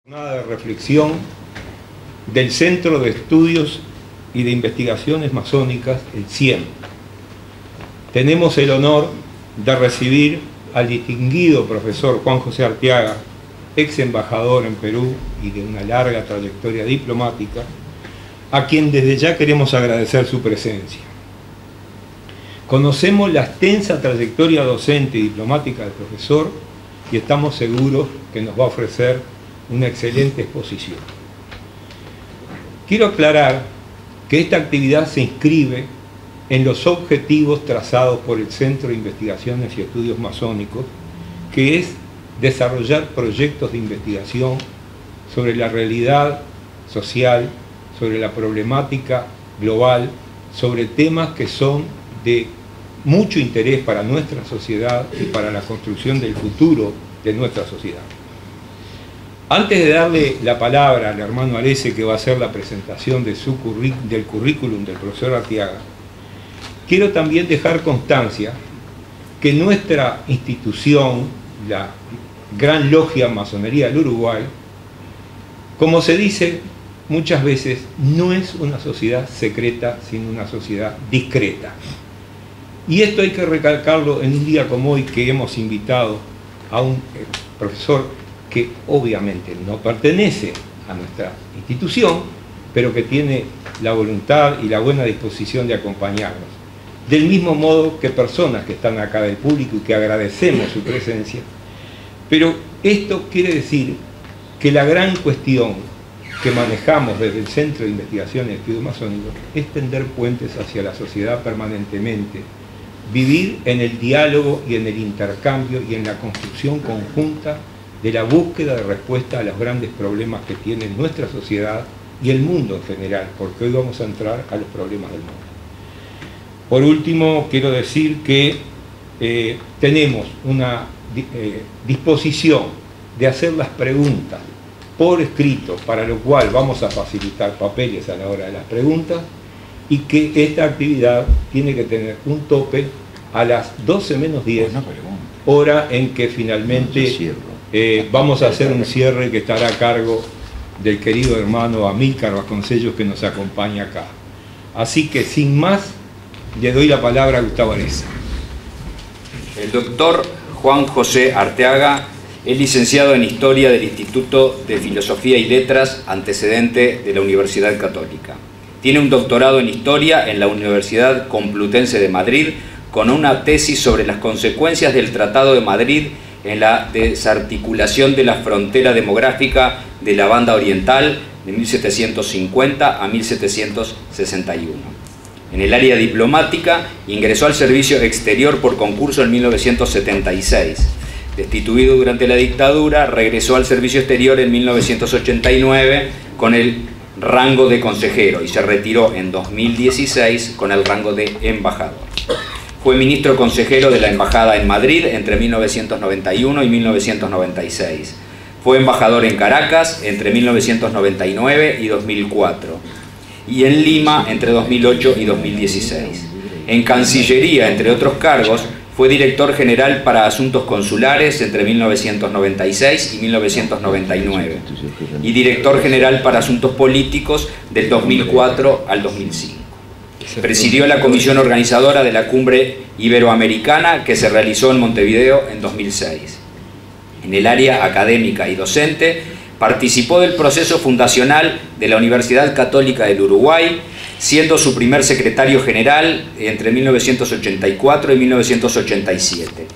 Jornada de reflexión del Centro de Estudios y de Investigaciones Masónicas, el CIEM. Tenemos el honor de recibir al distinguido profesor Juan José Arteaga, ex embajador en Perú y de una larga trayectoria diplomática, a quien desde ya queremos agradecer su presencia. Conocemos la extensa trayectoria docente y diplomática del profesor y estamos seguros que nos va a ofrecer una excelente exposición. Quiero aclarar que esta actividad se inscribe en los objetivos trazados por el Centro de Investigaciones y Estudios Masónicos, que es desarrollar proyectos de investigación sobre la realidad social, sobre la problemática global, sobre temas que son de mucho interés para nuestra sociedad y para la construcción del futuro de nuestra sociedad. Antes de darle la palabra al hermano Arese, que va a hacer la presentación de del currículum del profesor Arteaga, quiero también dejar constancia que nuestra institución, la Gran Logia Masonería del Uruguay, como se dice muchas veces, no es una sociedad secreta, sino una sociedad discreta. Y esto hay que recalcarlo en un día como hoy, que hemos invitado a un profesor que obviamente no pertenece a nuestra institución, pero que tiene la voluntad y la buena disposición de acompañarnos. Del mismo modo que personas que están acá del público y que agradecemos su presencia. Pero esto quiere decir que la gran cuestión que manejamos desde el Centro de Investigación y Estudios Masónicos es tender puentes hacia la sociedad permanentemente, vivir en el diálogo y en el intercambio y en la construcción conjunta de la búsqueda de respuesta a los grandes problemas que tiene nuestra sociedad y el mundo en general, porque hoy vamos a entrar a los problemas del mundo. Por último, quiero decir que tenemos una disposición de hacer las preguntas por escrito, para lo cual vamos a facilitar papeles a la hora de las preguntas, y que esta actividad tiene que tener un tope a las 12 menos 10, hora en que finalmente vamos a hacer un cierre que estará a cargo del querido hermano Amílcar Vasconcellos, que nos acompaña acá. Así que sin más, le doy la palabra a Gustavo Arese. El doctor Juan José Arteaga es licenciado en Historia del Instituto de Filosofía y Letras, antecedente de la Universidad Católica. Tiene un doctorado en Historia en la Universidad Complutense de Madrid, con una tesis sobre las consecuencias del Tratado de Madrid en la desarticulación de la frontera demográfica de la Banda Oriental de 1750 a 1761. En el área diplomática ingresó al servicio exterior por concurso en 1976. Destituido durante la dictadura, regresó al servicio exterior en 1989 con el rango de consejero y se retiró en 2016 con el rango de embajador. Fue ministro consejero de la Embajada en Madrid entre 1991 y 1996. Fue embajador en Caracas entre 1999 y 2004. Y en Lima entre 2008 y 2016. En Cancillería, entre otros cargos, fue director general para asuntos consulares entre 1996 y 1999. Y director general para asuntos políticos del 2004 al 2005. Presidió la comisión organizadora de la Cumbre Iberoamericana que se realizó en Montevideo en 2006. En el área académica y docente, participó del proceso fundacional de la Universidad Católica del Uruguay, siendo su primer secretario general entre 1984 y 1987,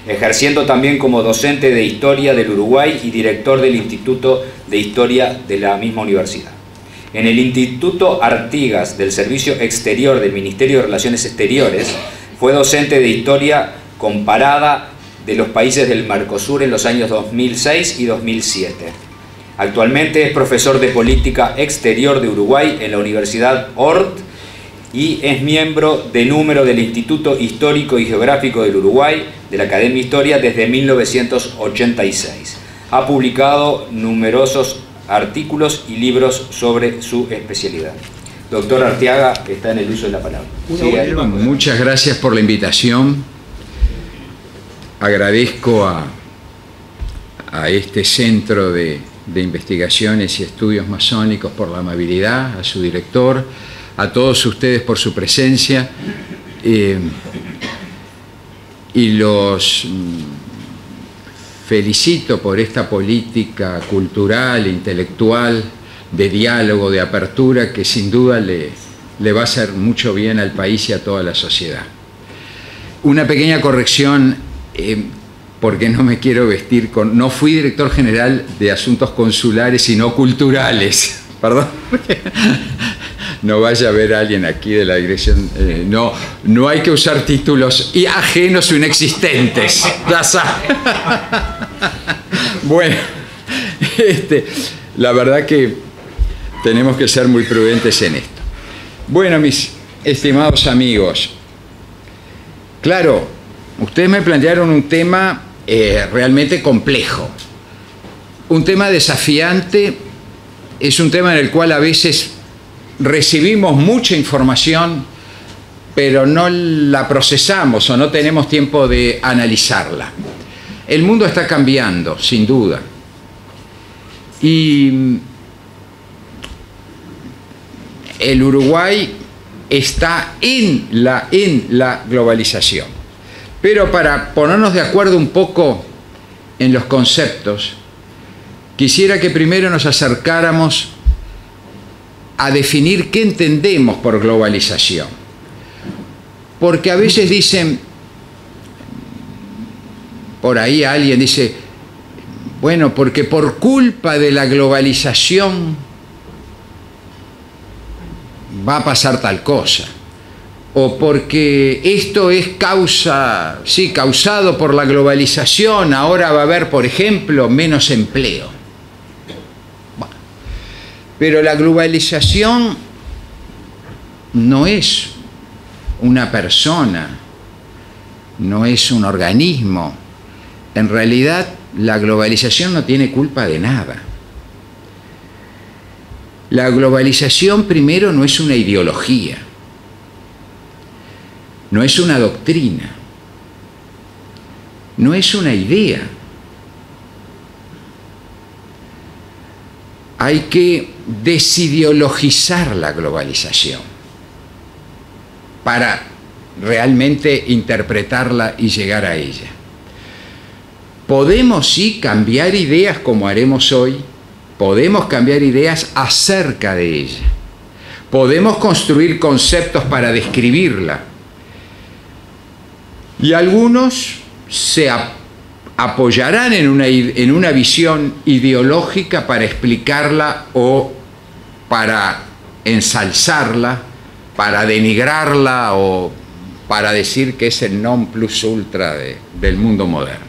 ejerciendo también como docente de Historia del Uruguay y director del Instituto de Historia de la misma universidad. En el Instituto Artigas del Servicio Exterior del Ministerio de Relaciones Exteriores, fue docente de Historia Comparada de los países del Mercosur en los años 2006 y 2007. Actualmente es profesor de Política Exterior de Uruguay en la Universidad Ort y es miembro de número del Instituto Histórico y Geográfico del Uruguay, de la Academia de Historia, desde 1986. Ha publicado numerosos artículos y libros sobre su especialidad. Doctor Arteaga, está en el uso de la palabra. Muchas gracias por la invitación. Agradezco a este centro de de Investigaciones y Estudios Masónicos por la amabilidad, a su director, a todos ustedes por su presencia, y los felicito por esta política cultural, intelectual, de diálogo, de apertura, que sin duda le va a hacer mucho bien al país y a toda la sociedad. Una pequeña corrección, porque no me quiero vestir con... No fui director general de Asuntos Consulares, sino Culturales. Perdón. No vaya a haber alguien aquí de la dirección. No hay que usar títulos ajenos o inexistentes. Ya sabe. Bueno, la verdad que tenemos que ser muy prudentes en esto. Bueno, mis estimados amigos, claro, ustedes me plantearon un tema realmente complejo, un tema desafiante, es un tema en el cual a veces recibimos mucha información, pero no la procesamos o no tenemos tiempo de analizarla. El mundo está cambiando, sin duda, y el Uruguay está en la globalización. Pero para ponernos de acuerdo un poco en los conceptos, quisiera que primero nos acercáramos a definir qué entendemos por globalización. Porque a veces dicen, por ahí alguien dice, bueno, porque por culpa de la globalización va a pasar tal cosa, o porque esto es causado por la globalización, ahora va a haber, por ejemplo, menos empleo. Bueno, pero la globalización no es una persona, no es un organismo. En realidad, la globalización no tiene culpa de nada. La globalización, primero, no es una ideología, no es una doctrina, no es una idea. Hay que desideologizar la globalización para realmente interpretarla y llegar a ella. Podemos sí cambiar ideas como haremos hoy. Podemos cambiar ideas acerca de ella. Podemos construir conceptos para describirla. Y algunos se apoyarán en una visión ideológica para explicarla o para ensalzarla, para denigrarla o para decir que es el non plus ultra del mundo moderno.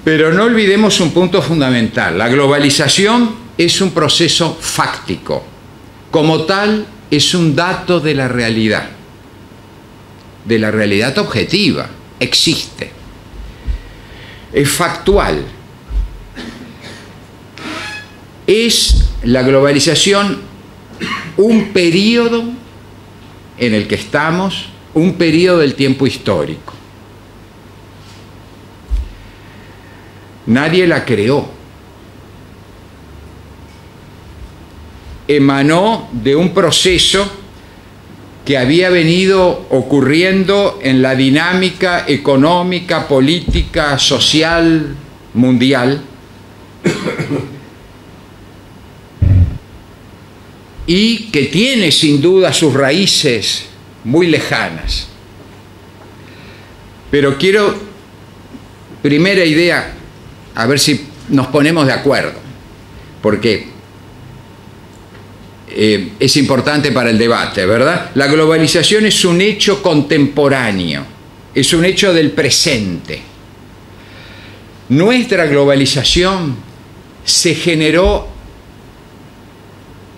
Pero no olvidemos un punto fundamental. La globalización es un proceso fáctico. Como tal, es un dato de la realidad objetiva. Existe. Es factual. Es la globalización un periodo en el que estamos, un periodo del tiempo histórico. Nadie la creó. Emanó de un proceso que había venido ocurriendo en la dinámica económica, política, social, mundial, y que tiene sin duda sus raíces muy lejanas. Pero quiero, primera idea, a ver si nos ponemos de acuerdo, porque es importante para el debate, ¿verdad? La globalización es un hecho contemporáneo, es un hecho del presente. Nuestra globalización se generó,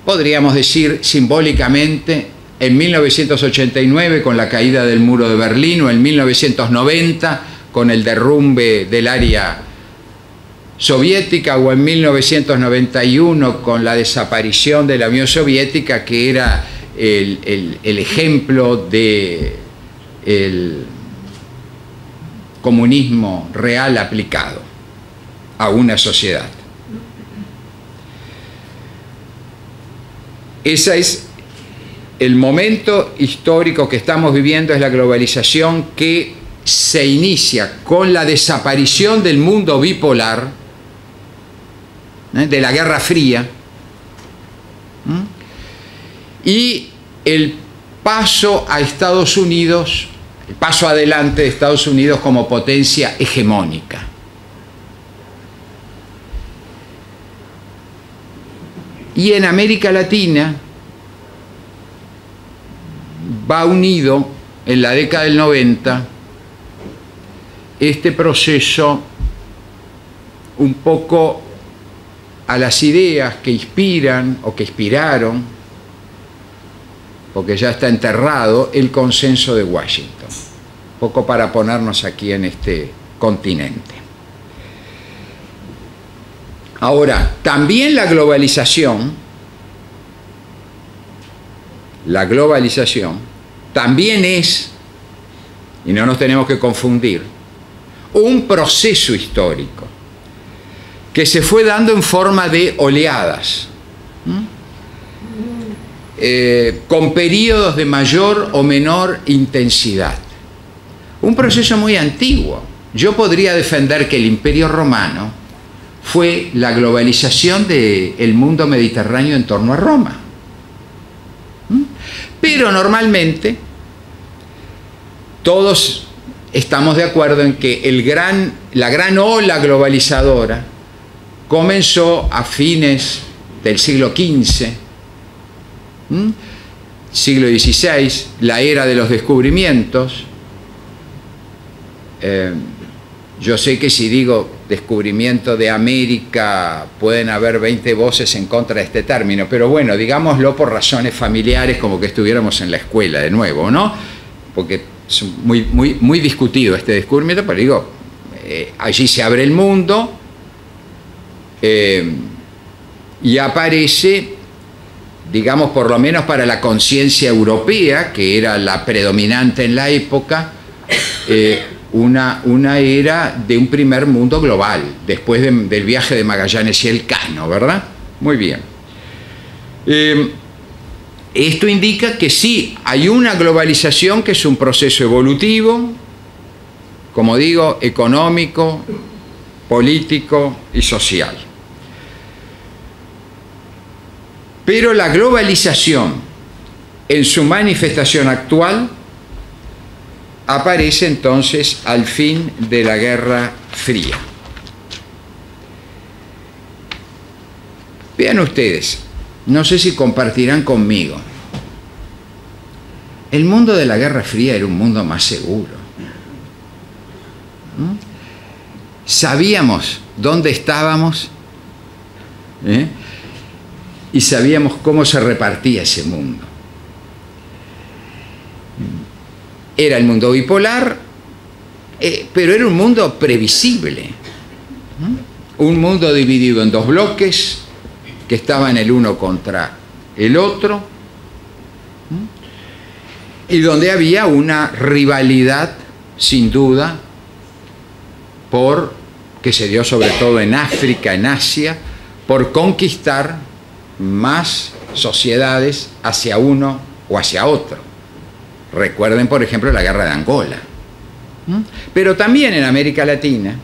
podríamos decir simbólicamente, en 1989 con la caída del muro de Berlín, o en 1990 con el derrumbe del área soviética, o en 1991 con la desaparición de la Unión Soviética, que era el ejemplo del comunismo real aplicado a una sociedad. Ese es el momento histórico que estamos viviendo, es la globalización que se inicia con la desaparición del mundo bipolar, de la Guerra Fría, y el paso a Estados Unidos, el paso adelante de Estados Unidos como potencia hegemónica. Y en América Latina va unido en la década del 90 este proceso un poco a las ideas que inspiran o que inspiraron, porque ya está enterrado, el consenso de Washington, un poco para ponernos aquí en este continente. Ahora, también la globalización también es, y no nos tenemos que confundir, un proceso histórico que se fue dando en forma de oleadas, con periodos de mayor o menor intensidad. Un proceso muy antiguo. Yo podría defender que el Imperio Romano fue la globalización del mundo mediterráneo en torno a Roma. Pero normalmente todos estamos de acuerdo en que la gran ola globalizadora comenzó a fines del siglo XV, siglo XVI, la era de los descubrimientos. Yo sé que si digo descubrimiento de América pueden haber 20 voces en contra de este término, pero bueno, digámoslo por razones familiares, como que estuviéramos en la escuela de nuevo, ¿no? Porque es muy discutido este descubrimiento, pero digo, allí se abre el mundo y aparece, digamos, por lo menos para la conciencia europea, que era la predominante en la época, una era de un primer mundo global, después del viaje de Magallanes y Elcano, ¿verdad? Muy bien. Esto indica que sí, hay una globalización que es un proceso evolutivo, como digo, económico, político y social. Pero la globalización, en su manifestación actual, aparece entonces al fin de la Guerra Fría. Vean ustedes, no sé si compartirán conmigo, el mundo de la Guerra Fría era un mundo más seguro. Sabíamos dónde estábamos, y sabíamos cómo se repartía ese mundo. Era el mundo bipolar, pero era un mundo previsible. Un mundo dividido en dos bloques que estaban el uno contra el otro, y donde había una rivalidad, sin duda, que se dio sobre todo en África, en Asia, por conquistar más sociedades hacia uno o hacia otro. Recuerden, por ejemplo, la guerra de Angola. Pero también en América Latina,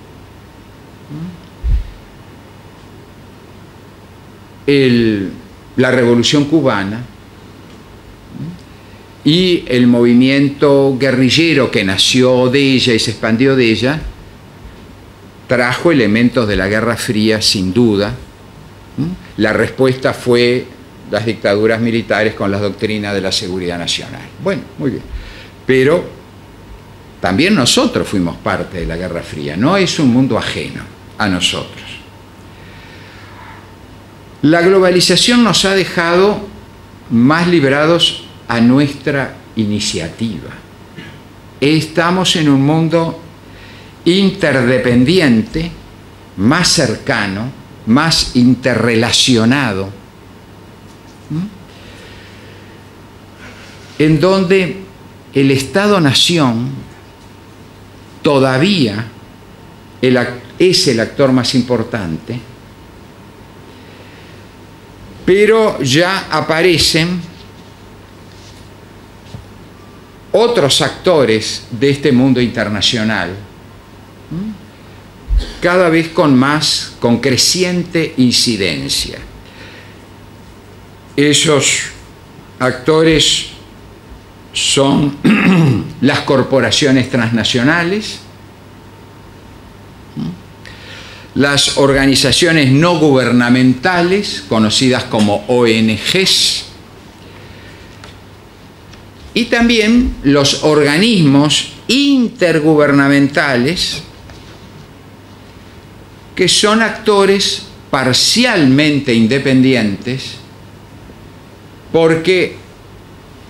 la Revolución Cubana y el movimiento guerrillero que nació de ella y se expandió de ella, trajo elementos de la Guerra Fría, sin duda. La respuesta fue las dictaduras militares con las doctrinas de la seguridad nacional. Bueno, muy bien. Pero también nosotros fuimos parte de la Guerra Fría. No es un mundo ajeno a nosotros. La globalización nos ha dejado más librados a nuestra iniciativa. Estamos en un mundo interdependiente, más cercano, más interrelacionado, en donde el Estado-nación todavía es el actor más importante, Pero ya aparecen otros actores de este mundo internacional, cada vez con creciente incidencia. Esos actores son las corporaciones transnacionales, las organizaciones no gubernamentales, conocidas como ONGs, y también los organismos intergubernamentales, que son actores parcialmente independientes, porque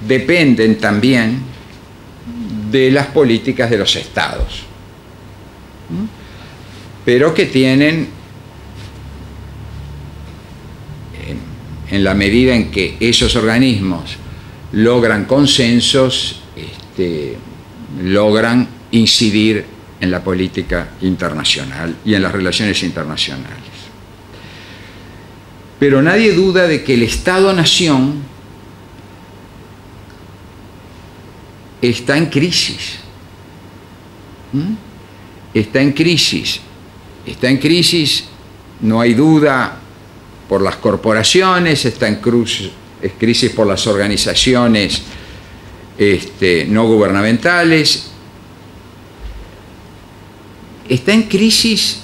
dependen también de las políticas de los estados, pero que tienen, en la medida en que esos organismos logran consensos, logran incidir en la política internacional y en las relaciones internacionales. Pero nadie duda de que el Estado-nación está en crisis. Está en crisis. Está en crisis, no hay duda, por las corporaciones, está en crisis por las organizaciones no gubernamentales, está en crisis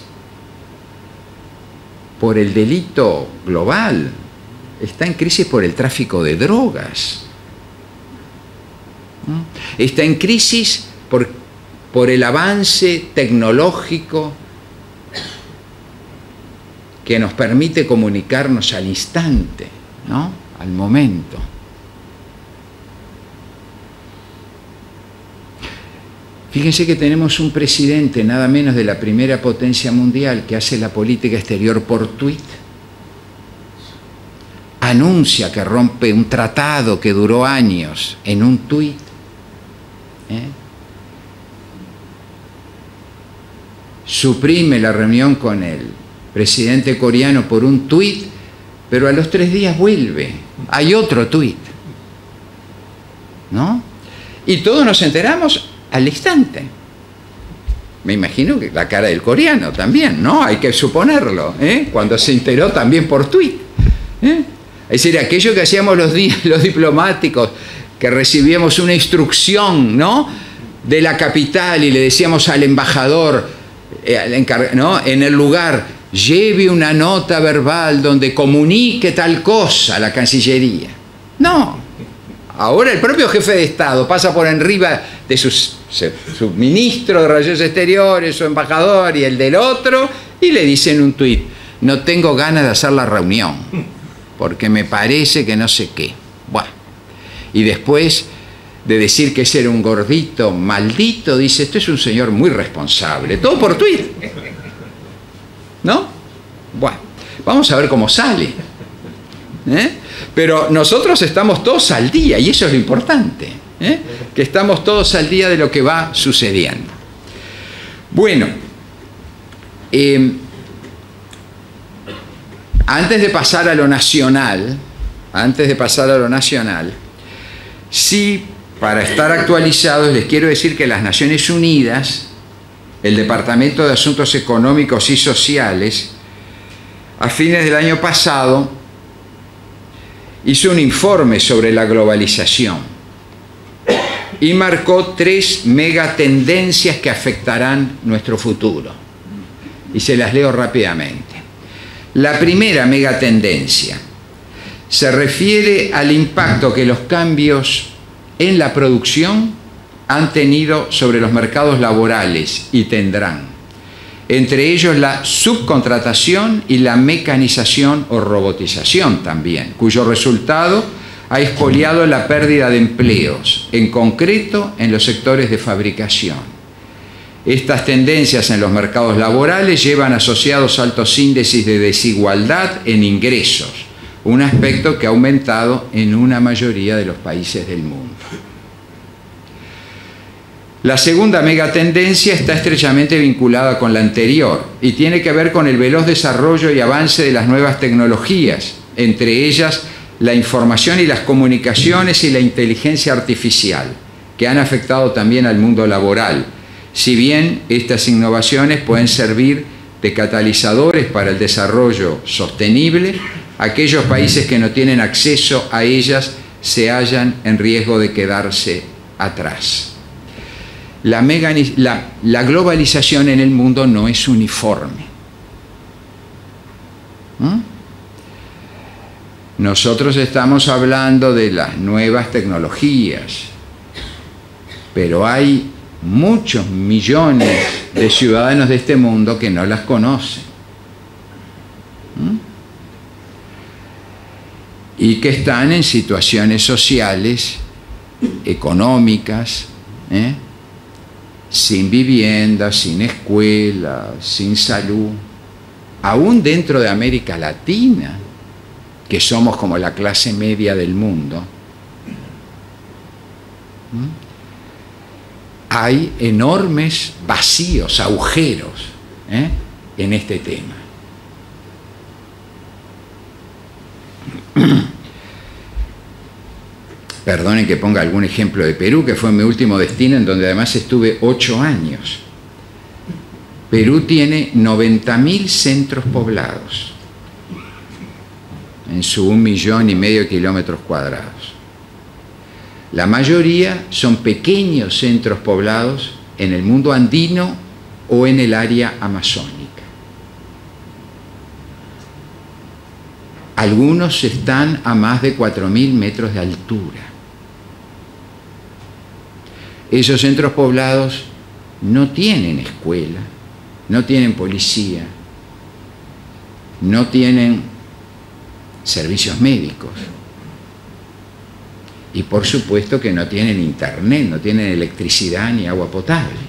por el delito global, está en crisis por el tráfico de drogas, está en crisis por el avance tecnológico que nos permite comunicarnos al instante, ¿no? Al momento. Fíjense que tenemos un presidente, nada menos de la primera potencia mundial, que hace la política exterior por tuit. Anuncia que rompe un tratado que duró años en un tuit. Suprime la reunión con el presidente coreano por un tuit, pero a los 3 días vuelve. Hay otro tuit, ¿no? Y todos nos enteramos al instante. Me imagino que la cara del coreano también, ¿no? Hay que suponerlo, cuando se enteró también por tuit. Es decir, aquello que hacíamos los diplomáticos, que recibíamos una instrucción, ¿no?, de la capital y le decíamos al embajador, ¿no?, en el lugar, lleve una nota verbal donde comunique tal cosa a la Cancillería. No. Ahora el propio jefe de Estado pasa por arriba de su ministro de Relaciones Exteriores, su embajador y el del otro, y le dice en un tuit: no tengo ganas de hacer la reunión, porque me parece que no sé qué. Bueno. Y después de decir que ese era un gordito maldito, dice: esto es un señor muy responsable. Todo por tuit, ¿no? Bueno, vamos a ver cómo sale. Pero nosotros estamos todos al día, y eso es lo importante, que estamos todos al día de lo que va sucediendo. Bueno, antes de pasar a lo nacional, sí, para estar actualizados, les quiero decir que las Naciones Unidas, el Departamento de Asuntos Económicos y Sociales, a fines del año pasado, hizo un informe sobre la globalización y marcó 3 megatendencias que afectarán nuestro futuro. Y se las leo rápidamente. La primera megatendencia se refiere al impacto que los cambios en la producción han tenido sobre los mercados laborales y tendrán, entre ellos la subcontratación y la mecanización o robotización también, cuyo resultado ha expoliado la pérdida de empleos, en concreto en los sectores de fabricación. Estas tendencias en los mercados laborales llevan asociados altos índices de desigualdad en ingresos, un aspecto que ha aumentado en una mayoría de los países del mundo. La segunda megatendencia está estrechamente vinculada con la anterior y tiene que ver con el veloz desarrollo y avance de las nuevas tecnologías, entre ellas la información y las comunicaciones y la inteligencia artificial, que han afectado también al mundo laboral, si bien estas innovaciones pueden servir de catalizadores para el desarrollo sostenible. Aquellos países que no tienen acceso a ellas se hallan en riesgo de quedarse atrás. La globalización en el mundo no es uniforme. Nosotros estamos hablando de las nuevas tecnologías, pero hay muchos millones de ciudadanos de este mundo que no las conocen. Y que están en situaciones sociales, económicas, sin vivienda, sin escuela, sin salud, aún dentro de América Latina, que somos como la clase media del mundo. Hay enormes vacíos, agujeros en este tema. Perdonen que ponga algún ejemplo de Perú, que fue mi último destino, en donde además estuve 8 años. Perú tiene 90.000 centros poblados en su 1,5 millones de kilómetros cuadrados. La mayoría son pequeños centros poblados en el mundo andino o en el área amazónica. Algunos están a más de 4.000 metros de altura. Esos centros poblados no tienen escuela, no tienen policía, no tienen servicios médicos y por supuesto que no tienen internet, no tienen electricidad ni agua potable.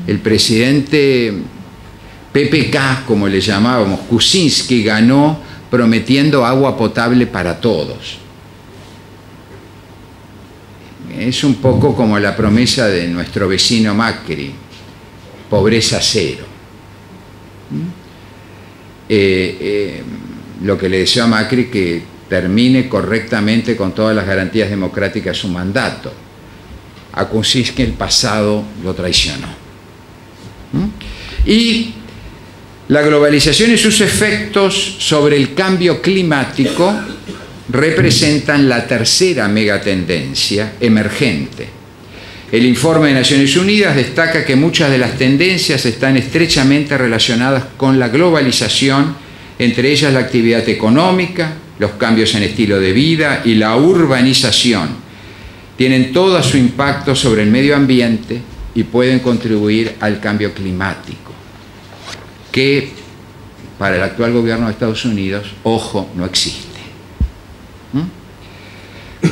El presidente PPK, como le llamábamos, Kuczynski, ganó prometiendo agua potable para todos. Es un poco como la promesa de nuestro vecino Macri, pobreza cero. Lo que le deseo a Macri, que termine correctamente con todas las garantías democráticas su mandato. A Kuczynski el pasado lo traicionó. Y la globalización y sus efectos sobre el cambio climático representan la tercera megatendencia emergente. El informe de Naciones Unidas destaca que muchas de las tendencias están estrechamente relacionadas con la globalización, entre ellas la actividad económica, los cambios en estilo de vida y la urbanización. Tienen todo su impacto sobre el medio ambiente y pueden contribuir al cambio climático, que para el actual gobierno de Estados Unidos, ojo, no existe.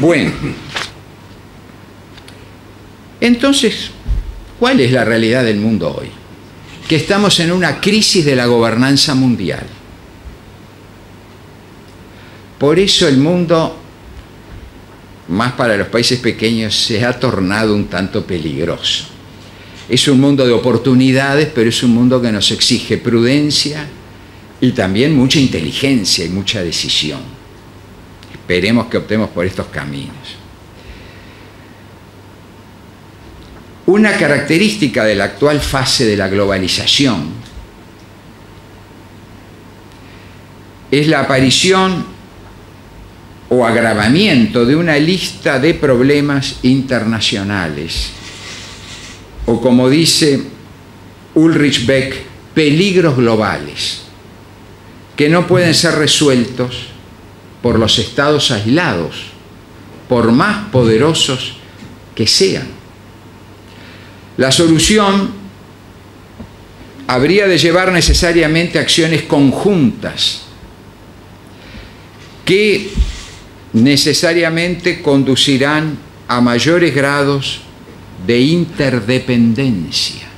Bueno, entonces, ¿cuál es la realidad del mundo hoy? Que estamos en una crisis de la gobernanza mundial. Por eso el mundo, más para los países pequeños, se ha tornado un tanto peligroso. Es un mundo de oportunidades, pero es un mundo que nos exige prudencia y también mucha inteligencia y mucha decisión. Esperemos que optemos por estos caminos. Una característica de la actual fase de la globalización es la aparición o agravamiento de una lista de problemas internacionales, o como dice Ulrich Beck, peligros globales, que no pueden ser resueltos por los estados aislados, por más poderosos que sean. La solución habría de llevar necesariamente acciones conjuntas que necesariamente conducirán a mayores grados de interdependencia.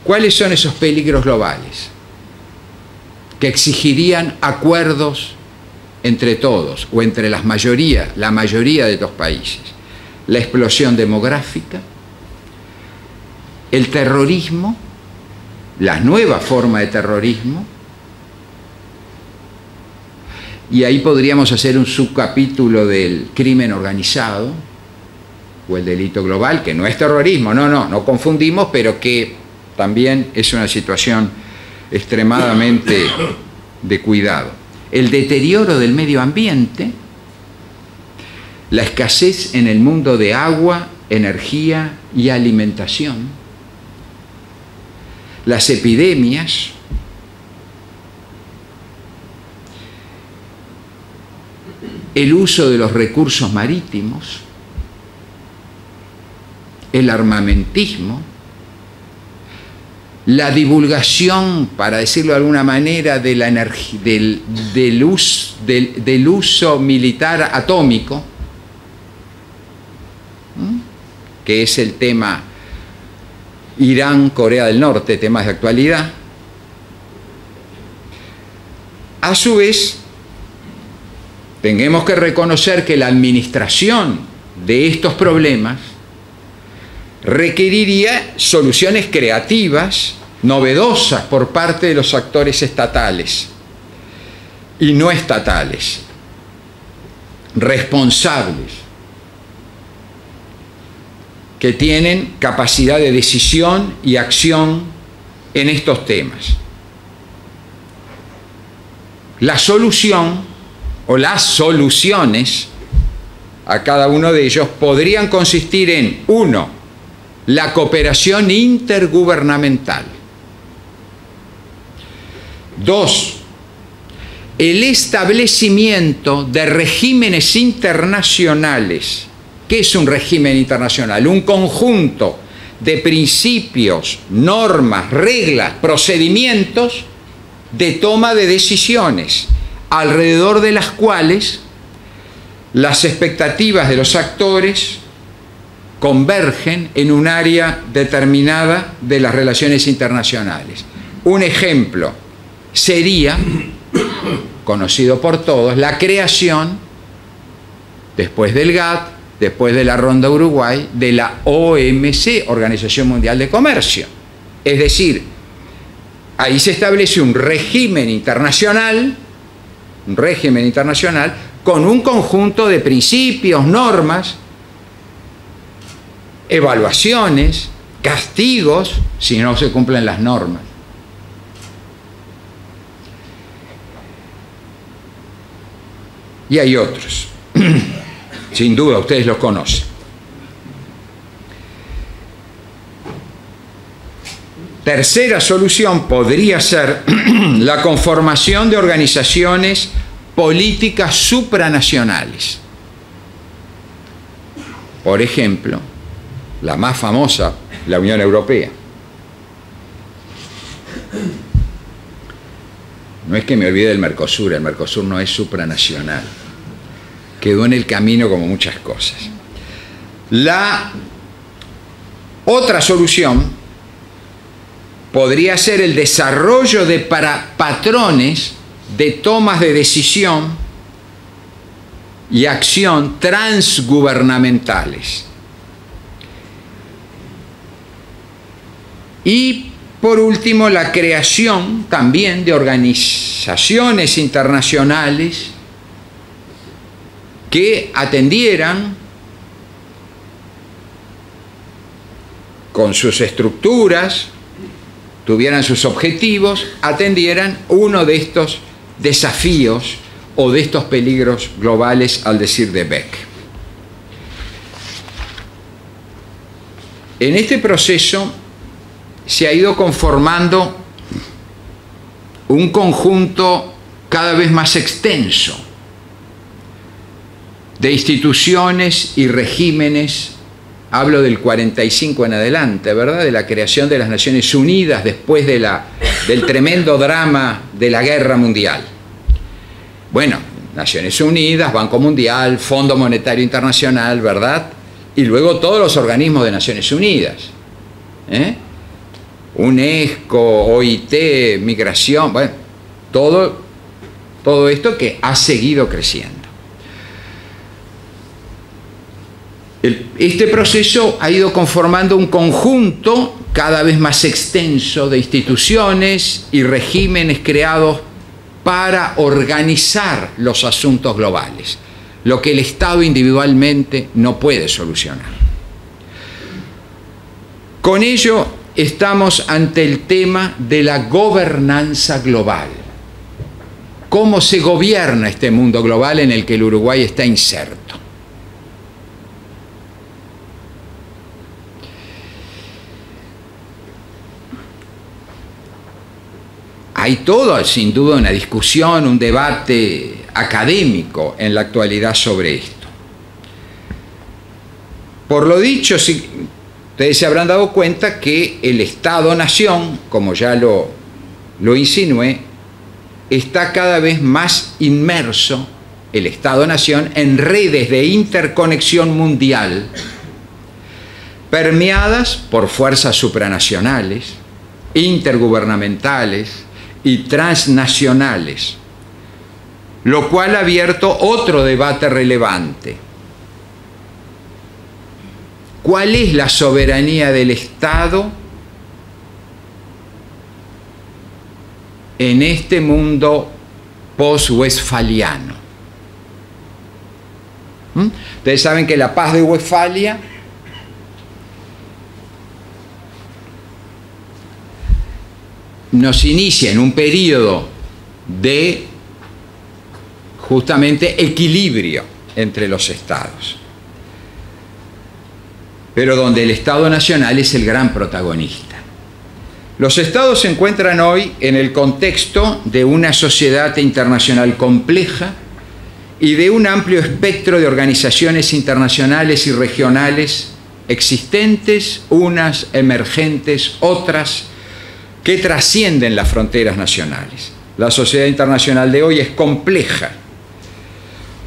¿Cuáles son esos peligros globales? Que exigirían acuerdos entre todos o entre la mayoría de los países. La explosión demográfica, el terrorismo, las nuevas formas de terrorismo, y ahí podríamos hacer un subcapítulo del crimen organizado o el delito global, que no es terrorismo, no confundimos, pero que también es una situación extremadamente de cuidado. El deterioro del medio ambiente, la escasez en el mundo de agua, energía y alimentación, las epidemias, el uso de los recursos marítimos, el armamentismo, la divulgación, para decirlo de alguna manera, de la energía, del uso militar atómico, que es el tema Irán, Corea del Norte, temas de actualidad. A su vez, tenemos que reconocer que la administración de estos problemas requeriría soluciones creativas, novedosas por parte de los actores estatales y no estatales, responsables, que tienen capacidad de decisión y acción en estos temas. La solución o las soluciones a cada uno de ellos podrían consistir en: 1, la cooperación intergubernamental; 2, el establecimiento de regímenes internacionales. ¿Qué es un régimen internacional? Un conjunto de principios, normas, reglas, procedimientos de toma de decisiones, alrededor de las cuales las expectativas de los actores convergen en un área determinada de las relaciones internacionales. Un ejemplo sería, conocido por todos, la creación, después del GATT, después de la Ronda Uruguay, de la OMC, Organización Mundial de Comercio. Es decir, ahí se establece un régimen internacional con un conjunto de principios, normas, evaluaciones, castigos si no se cumplen las normas. Y hay otros. Sin duda, ustedes los conocen. Tercera solución podría ser la conformación de organizaciones políticas supranacionales. Por ejemplo, la más famosa, la Unión Europea. No es que me olvide del Mercosur, el Mercosur no es supranacional. Quedó en el camino como muchas cosas. La otra solución podría ser el desarrollo de patrones de tomas de decisión y acción transgubernamentales. Y por último, la creación también de organizaciones internacionales que atendieran con sus estructuras, tuvieran sus objetivos, atendieran uno de estos desafíos o de estos peligros globales, al decir de Beck. En este proceso se ha ido conformando un conjunto cada vez más extenso de instituciones y regímenes. Hablo del 45 en adelante, ¿verdad? De la creación de las Naciones Unidas después de del tremendo drama de la Guerra Mundial. Bueno, Naciones Unidas, Banco Mundial, Fondo Monetario Internacional, ¿verdad? Y luego todos los organismos de Naciones Unidas. UNESCO, OIT, migración, bueno, todo esto que ha seguido creciendo. Este proceso ha ido conformando un conjunto cada vez más extenso de instituciones y regímenes creados para organizar los asuntos globales, lo que el Estado individualmente no puede solucionar. Con ello estamos ante el tema de la gobernanza global. ¿Cómo se gobierna este mundo global en el que el Uruguay está inserto? Hay todo, sin duda, una discusión, un debate académico en la actualidad sobre esto. Por lo dicho, ustedes se habrán dado cuenta que el Estado-Nación, como ya lo insinué, está cada vez más inmerso, el Estado-Nación, en redes de interconexión mundial, permeadas por fuerzas supranacionales, intergubernamentales y transnacionales, lo cual ha abierto otro debate relevante. ¿Cuál es la soberanía del Estado en este mundo post-westfaliano? Ustedes saben que la paz de Westfalia nos inicia en un periodo de justamente equilibrio entre los estados, pero donde el Estado Nacional es el gran protagonista. Los estados se encuentran hoy en el contexto de una sociedad internacional compleja y de un amplio espectro de organizaciones internacionales y regionales existentes, unas emergentes, otras que trascienden las fronteras nacionales. La sociedad internacional de hoy es compleja.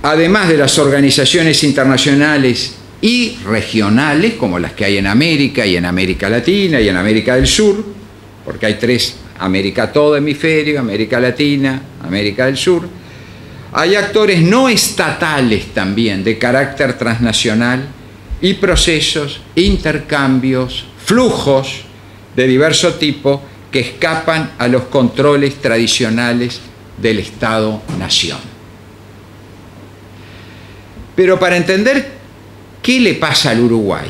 Además de las organizaciones internacionales y regionales, como las que hay en América y en América Latina y en América del Sur, porque hay tres: América todo hemisferio, América Latina, América del Sur. Hay actores no estatales también de carácter transnacional y procesos, intercambios, flujos de diverso tipo que escapan a los controles tradicionales del Estado-Nación. Pero para entender qué le pasa al Uruguay,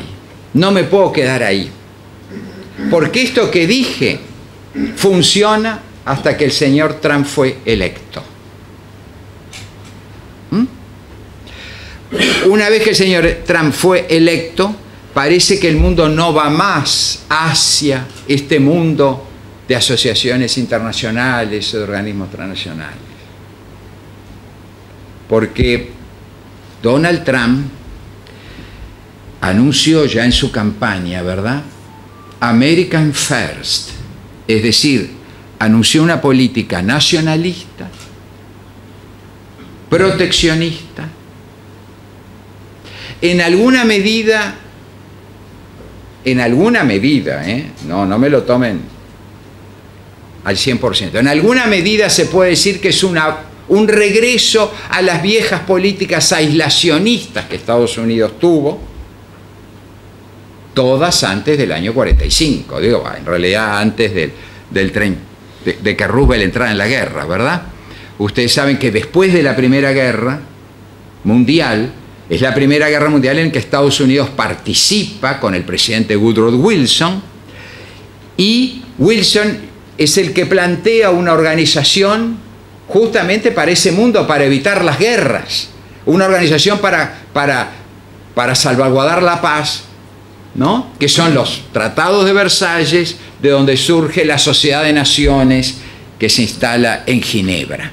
no me puedo quedar ahí, porque esto que dije funciona hasta que el señor Trump fue electo. Una vez que el señor Trump fue electo, parece que el mundo no va más hacia este mundo de asociaciones internacionales o de organismos transnacionales. Porque Donald Trump anunció ya en su campaña, ¿verdad?, American First, es decir, anunció una política nacionalista, proteccionista, en alguna medida, no me lo tomen al 100%, en alguna medida se puede decir que es un regreso a las viejas políticas aislacionistas que Estados Unidos tuvo, todas antes del año 45, en realidad antes de que Roosevelt entrara en la guerra, ¿verdad? Ustedes saben que después de la Primera Guerra Mundial, es la Primera Guerra Mundial en que Estados Unidos participa con el presidente Woodrow Wilson, y Wilson es el que plantea una organización justamente para ese mundo, para evitar las guerras, una organización para salvaguardar la paz, ¿no?, que son los tratados de Versalles, de donde surge la Sociedad de Naciones que se instala en Ginebra,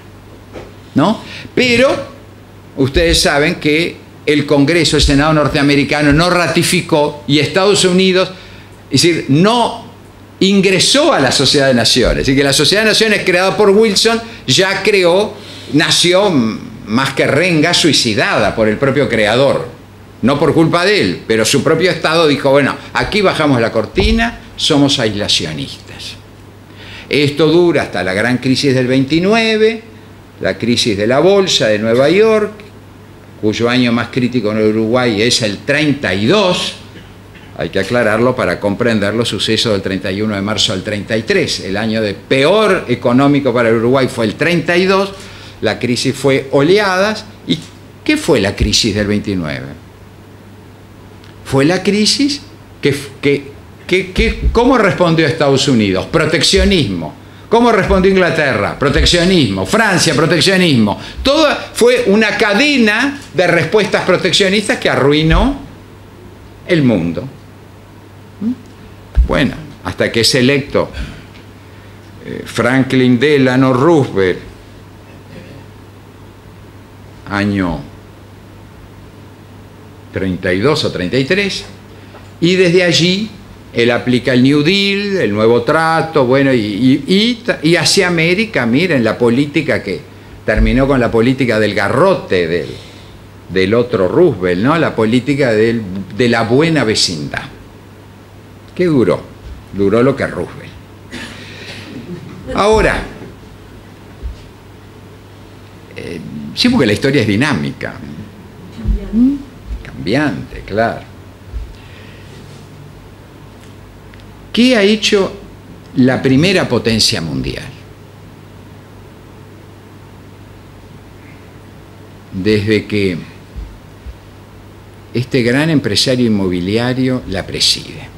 ¿no? Pero ustedes saben que el Congreso, el Senado norteamericano no ratificó, y Estados Unidos, es decir, no ingresó a la Sociedad de Naciones. Así que la Sociedad de Naciones, creada por Wilson, ya nació más que renga, suicidada por el propio creador. No por culpa de él, pero su propio Estado dijo, bueno, aquí bajamos la cortina, somos aislacionistas. Esto dura hasta la gran crisis del 29, la crisis de la Bolsa de Nueva York, cuyo año más crítico en el Uruguay es el 32, Hay que aclararlo para comprender los sucesos del 31 de marzo al 33. El año de peor económico para el Uruguay fue el 32, la crisis fue oleadas. ¿Y qué fue la crisis del 29? Fue la crisis ¿cómo respondió Estados Unidos? Proteccionismo. ¿Cómo respondió Inglaterra? Proteccionismo. Francia, proteccionismo. Todo fue una cadena de respuestas proteccionistas que arruinó el mundo. Bueno, hasta que es electo Franklin Delano Roosevelt, año 32 o 33, y desde allí él aplica el New Deal, el nuevo trato, bueno, y hacia América, miren, la política que terminó con la política del garrote del otro Roosevelt, ¿no? La política de la buena vecindad. ¿Qué duró? Duró lo que Roosevelt. Ahora, sí, porque la historia es dinámica. Cambiante, claro. ¿Qué ha hecho la primera potencia mundial? Desde que este gran empresario inmobiliario la preside.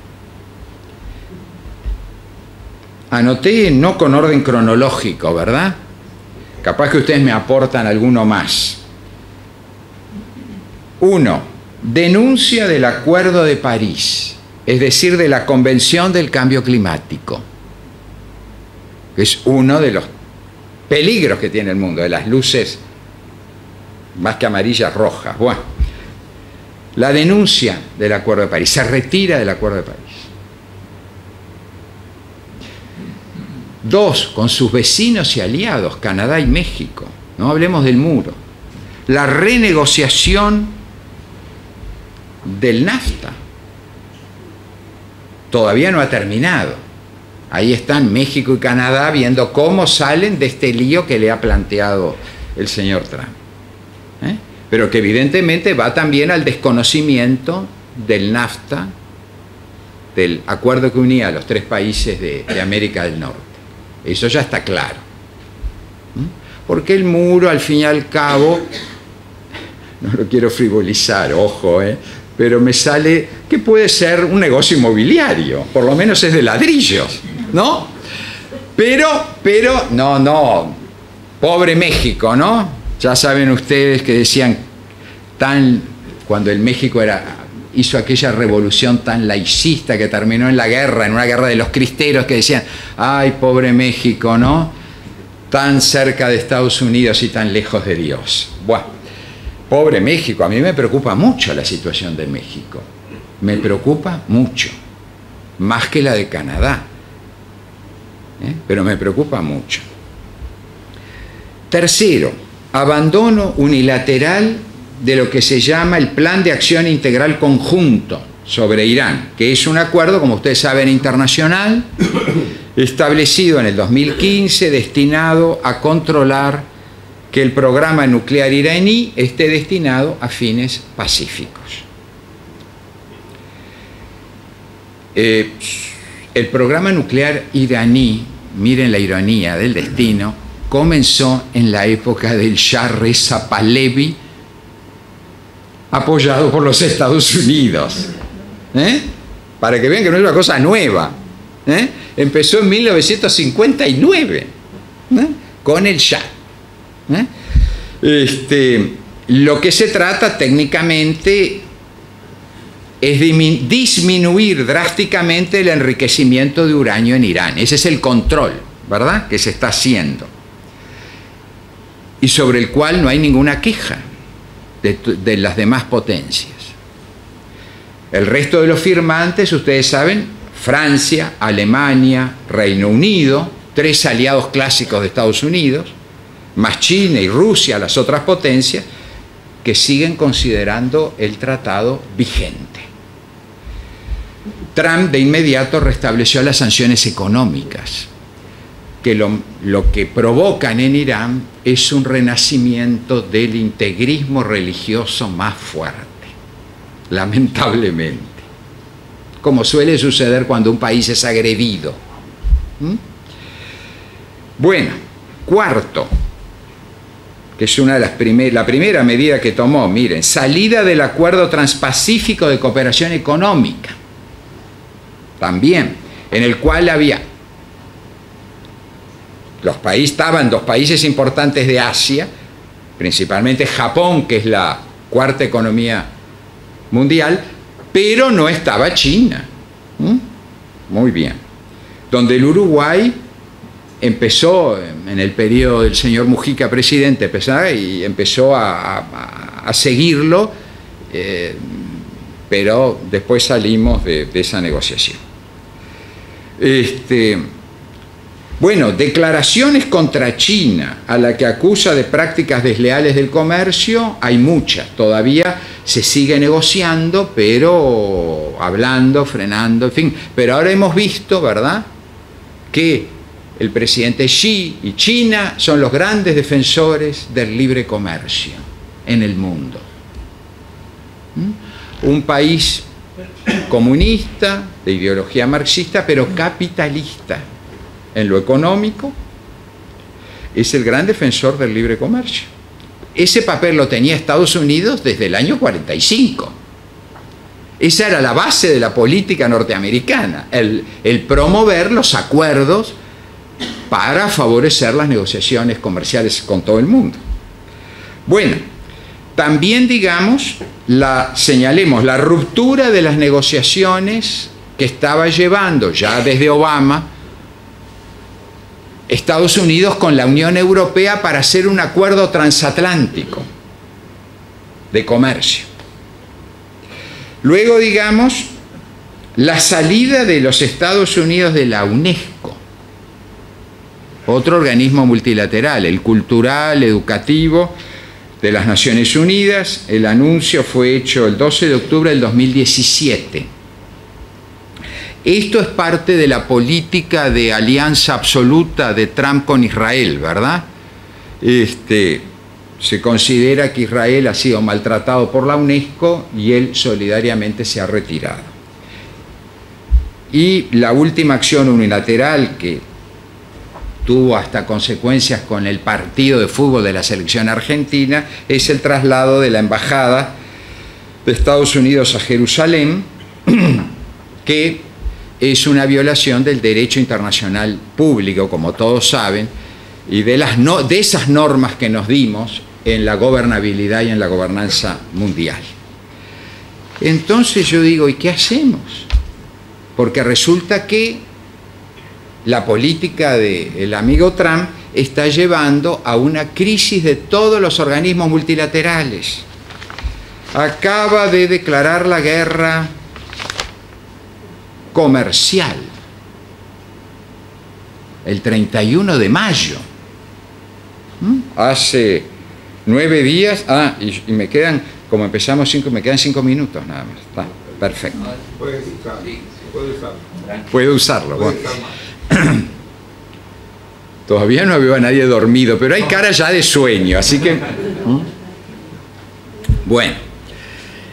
Anoté, no con orden cronológico, ¿verdad? Capaz que ustedes me aportan alguno más. 1. Denuncia del Acuerdo de París, es decir, de la Convención del Cambio Climático, que es uno de los peligros que tiene el mundo, de las luces más que amarillas, rojas. Bueno, la denuncia del Acuerdo de París, se retira del Acuerdo de París. 2, con sus vecinos y aliados, Canadá y México, no hablemos del muro, la renegociación del NAFTA. Todavía no ha terminado. Ahí están México y Canadá viendo cómo salen de este lío que le ha planteado el señor Trump. Pero que evidentemente va también al desconocimiento del NAFTA, del acuerdo que unía a los 3 países de América del Norte. Eso ya está claro. Porque el muro, al fin y al cabo, no lo quiero frivolizar, ojo, pero me sale que puede ser un negocio inmobiliario, por lo menos es de ladrillos, ¿no? Pero, no, pobre México, ¿no? Ya saben ustedes que decían, cuando el México hizo aquella revolución tan laicista que terminó en la guerra, en una guerra de los cristeros, que decían, ay, pobre México, ¿no? Tan cerca de Estados Unidos y tan lejos de Dios. Bueno, pobre México, a mí me preocupa mucho la situación de México. Me preocupa mucho, más que la de Canadá. Pero me preocupa mucho. Tercero, abandono unilateral de lo que se llama el Plan de Acción Integral Conjunto sobre Irán, que es un acuerdo, como ustedes saben, internacional, establecido en el 2015, destinado a controlar que el programa nuclear iraní esté destinado a fines pacíficos. El programa nuclear iraní, miren la ironía del destino, comenzó en la época del Shah Reza Pahlavi, apoyado por los Estados Unidos. Para que vean que no es una cosa nueva. Empezó en 1959 con el Shah. Lo que se trata técnicamente es disminuir drásticamente el enriquecimiento de uranio en Irán. Ese es el control, ¿verdad?, que se está haciendo y sobre el cual no hay ninguna queja de las demás potencias. El resto de los firmantes, ustedes saben, Francia, Alemania, Reino Unido, 3 aliados clásicos de Estados Unidos, más China y Rusia, las otras potencias, que siguen considerando el tratado vigente. Trump de inmediato restableció las sanciones económicas, que lo que provocan en Irán es un renacimiento del integrismo religioso más fuerte, lamentablemente. como suele suceder cuando un país es agredido. Bueno, cuarto, que es una de las la primera medida que tomó, miren, salida del Acuerdo Transpacífico de Cooperación Económica, también, en el cual había estaban dos países importantes de Asia, principalmente Japón, que es la cuarta economía mundial, pero no estaba China. Muy bien. Donde el Uruguay empezó, en el periodo del señor Mujica presidente, empezó a seguirlo, pero después salimos de esa negociación. Bueno, declaraciones contra China, a la que acusa de prácticas desleales del comercio, hay muchas. Todavía se sigue negociando, pero hablando, frenando, en fin. Pero ahora hemos visto, ¿verdad?, que el presidente Xi y China son los grandes defensores del libre comercio en el mundo. Un país comunista, de ideología marxista, pero capitalista en lo económico, es el gran defensor del libre comercio. Ese papel lo tenía Estados Unidos desde el año 45. Esa era la base de la política norteamericana, el promover los acuerdos para favorecer las negociaciones comerciales con todo el mundo. Bueno, también, digamos, señalemos la ruptura de las negociaciones que estaba llevando ya desde Obama Estados Unidos con la Unión Europea para hacer un acuerdo transatlántico de comercio. Luego, digamos, la salida de los Estados Unidos de la UNESCO, otro organismo multilateral, el cultural, educativo de las Naciones Unidas. El anuncio fue hecho el 12 de octubre del 2017. Esto es parte de la política de alianza absoluta de Trump con Israel, ¿verdad? Se considera que Israel ha sido maltratado por la UNESCO y él solidariamente se ha retirado. Y la última acción unilateral, que tuvo hasta consecuencias con el partido de fútbol de la selección argentina, es el traslado de la embajada de Estados Unidos a Jerusalén, que es una violación del derecho internacional público, como todos saben, y de esas normas que nos dimos en la gobernabilidad y en la gobernanza mundial. Entonces yo digo, ¿y qué hacemos? Porque resulta que la política del amigo Trump está llevando a una crisis de todos los organismos multilaterales. Acaba de declarar la guerra comercial el 31 de mayo. Hace 9 días. Y me quedan, como empezamos 5, me quedan 5 minutos nada más. Está perfecto. Puede usarlo. Bueno. Todavía no veo a nadie dormido, pero hay cara ya de sueño, así que... Bueno,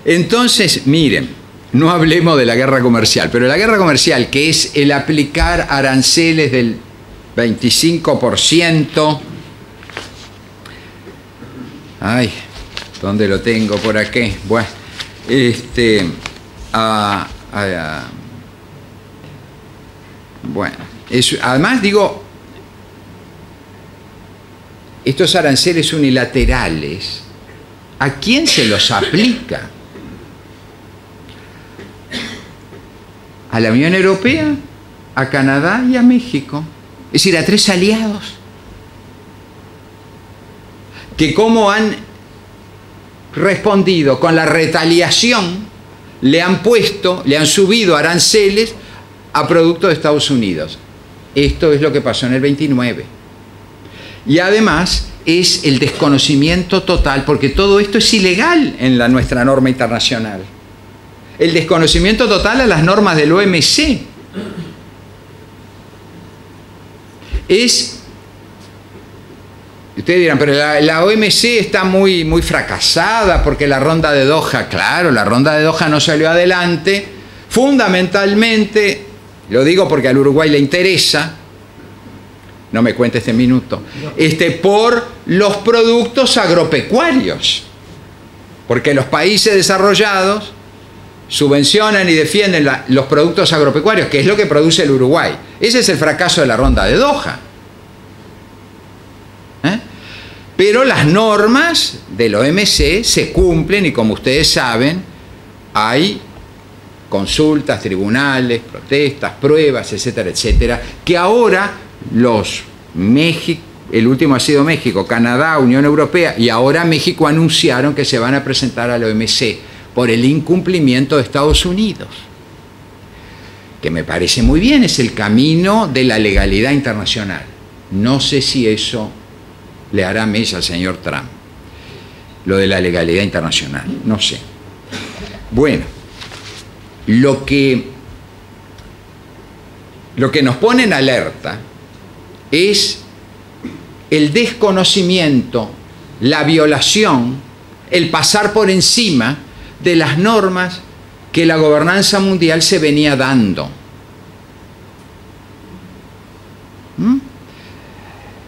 entonces, miren, no hablemos de la guerra comercial, pero la guerra comercial, que es el aplicar aranceles del 25%... Ay, ¿dónde lo tengo? Por aquí. Bueno, bueno, además digo, estos aranceles unilaterales, ¿a quién se los aplica? ¿A la Unión Europea, a Canadá y a México? Es decir, a 3 aliados que, como han respondido con la retaliación, le han subido aranceles a productos de Estados Unidos. Esto es lo que pasó en el 29. Y además es el desconocimiento total, porque todo esto es ilegal en nuestra norma internacional. El desconocimiento total a las normas del OMC. Ustedes dirán, pero la OMC está muy, muy fracasada porque la ronda de Doha, claro, la ronda de Doha no salió adelante, Fundamentalmente, lo digo porque al Uruguay le interesa, no me cuente este minuto, por los productos agropecuarios. Porque los países desarrollados subvencionan y defienden los productos agropecuarios, que es lo que produce el Uruguay. Ese es el fracaso de la ronda de Doha. Pero las normas del OMC se cumplen y, como ustedes saben, hay consultas, tribunales, protestas, pruebas, etcétera, etcétera, que ahora el último ha sido México, Canadá, Unión Europea, y ahora México anunciaron que se van a presentar al OMC por el incumplimiento de Estados Unidos, que me parece muy bien, es el camino de la legalidad internacional. No sé si eso le hará mella al señor Trump, lo de la legalidad internacional, no sé. Bueno, lo que nos pone en alerta es el desconocimiento, la violación, el pasar por encima de las normas que la gobernanza mundial se venía dando.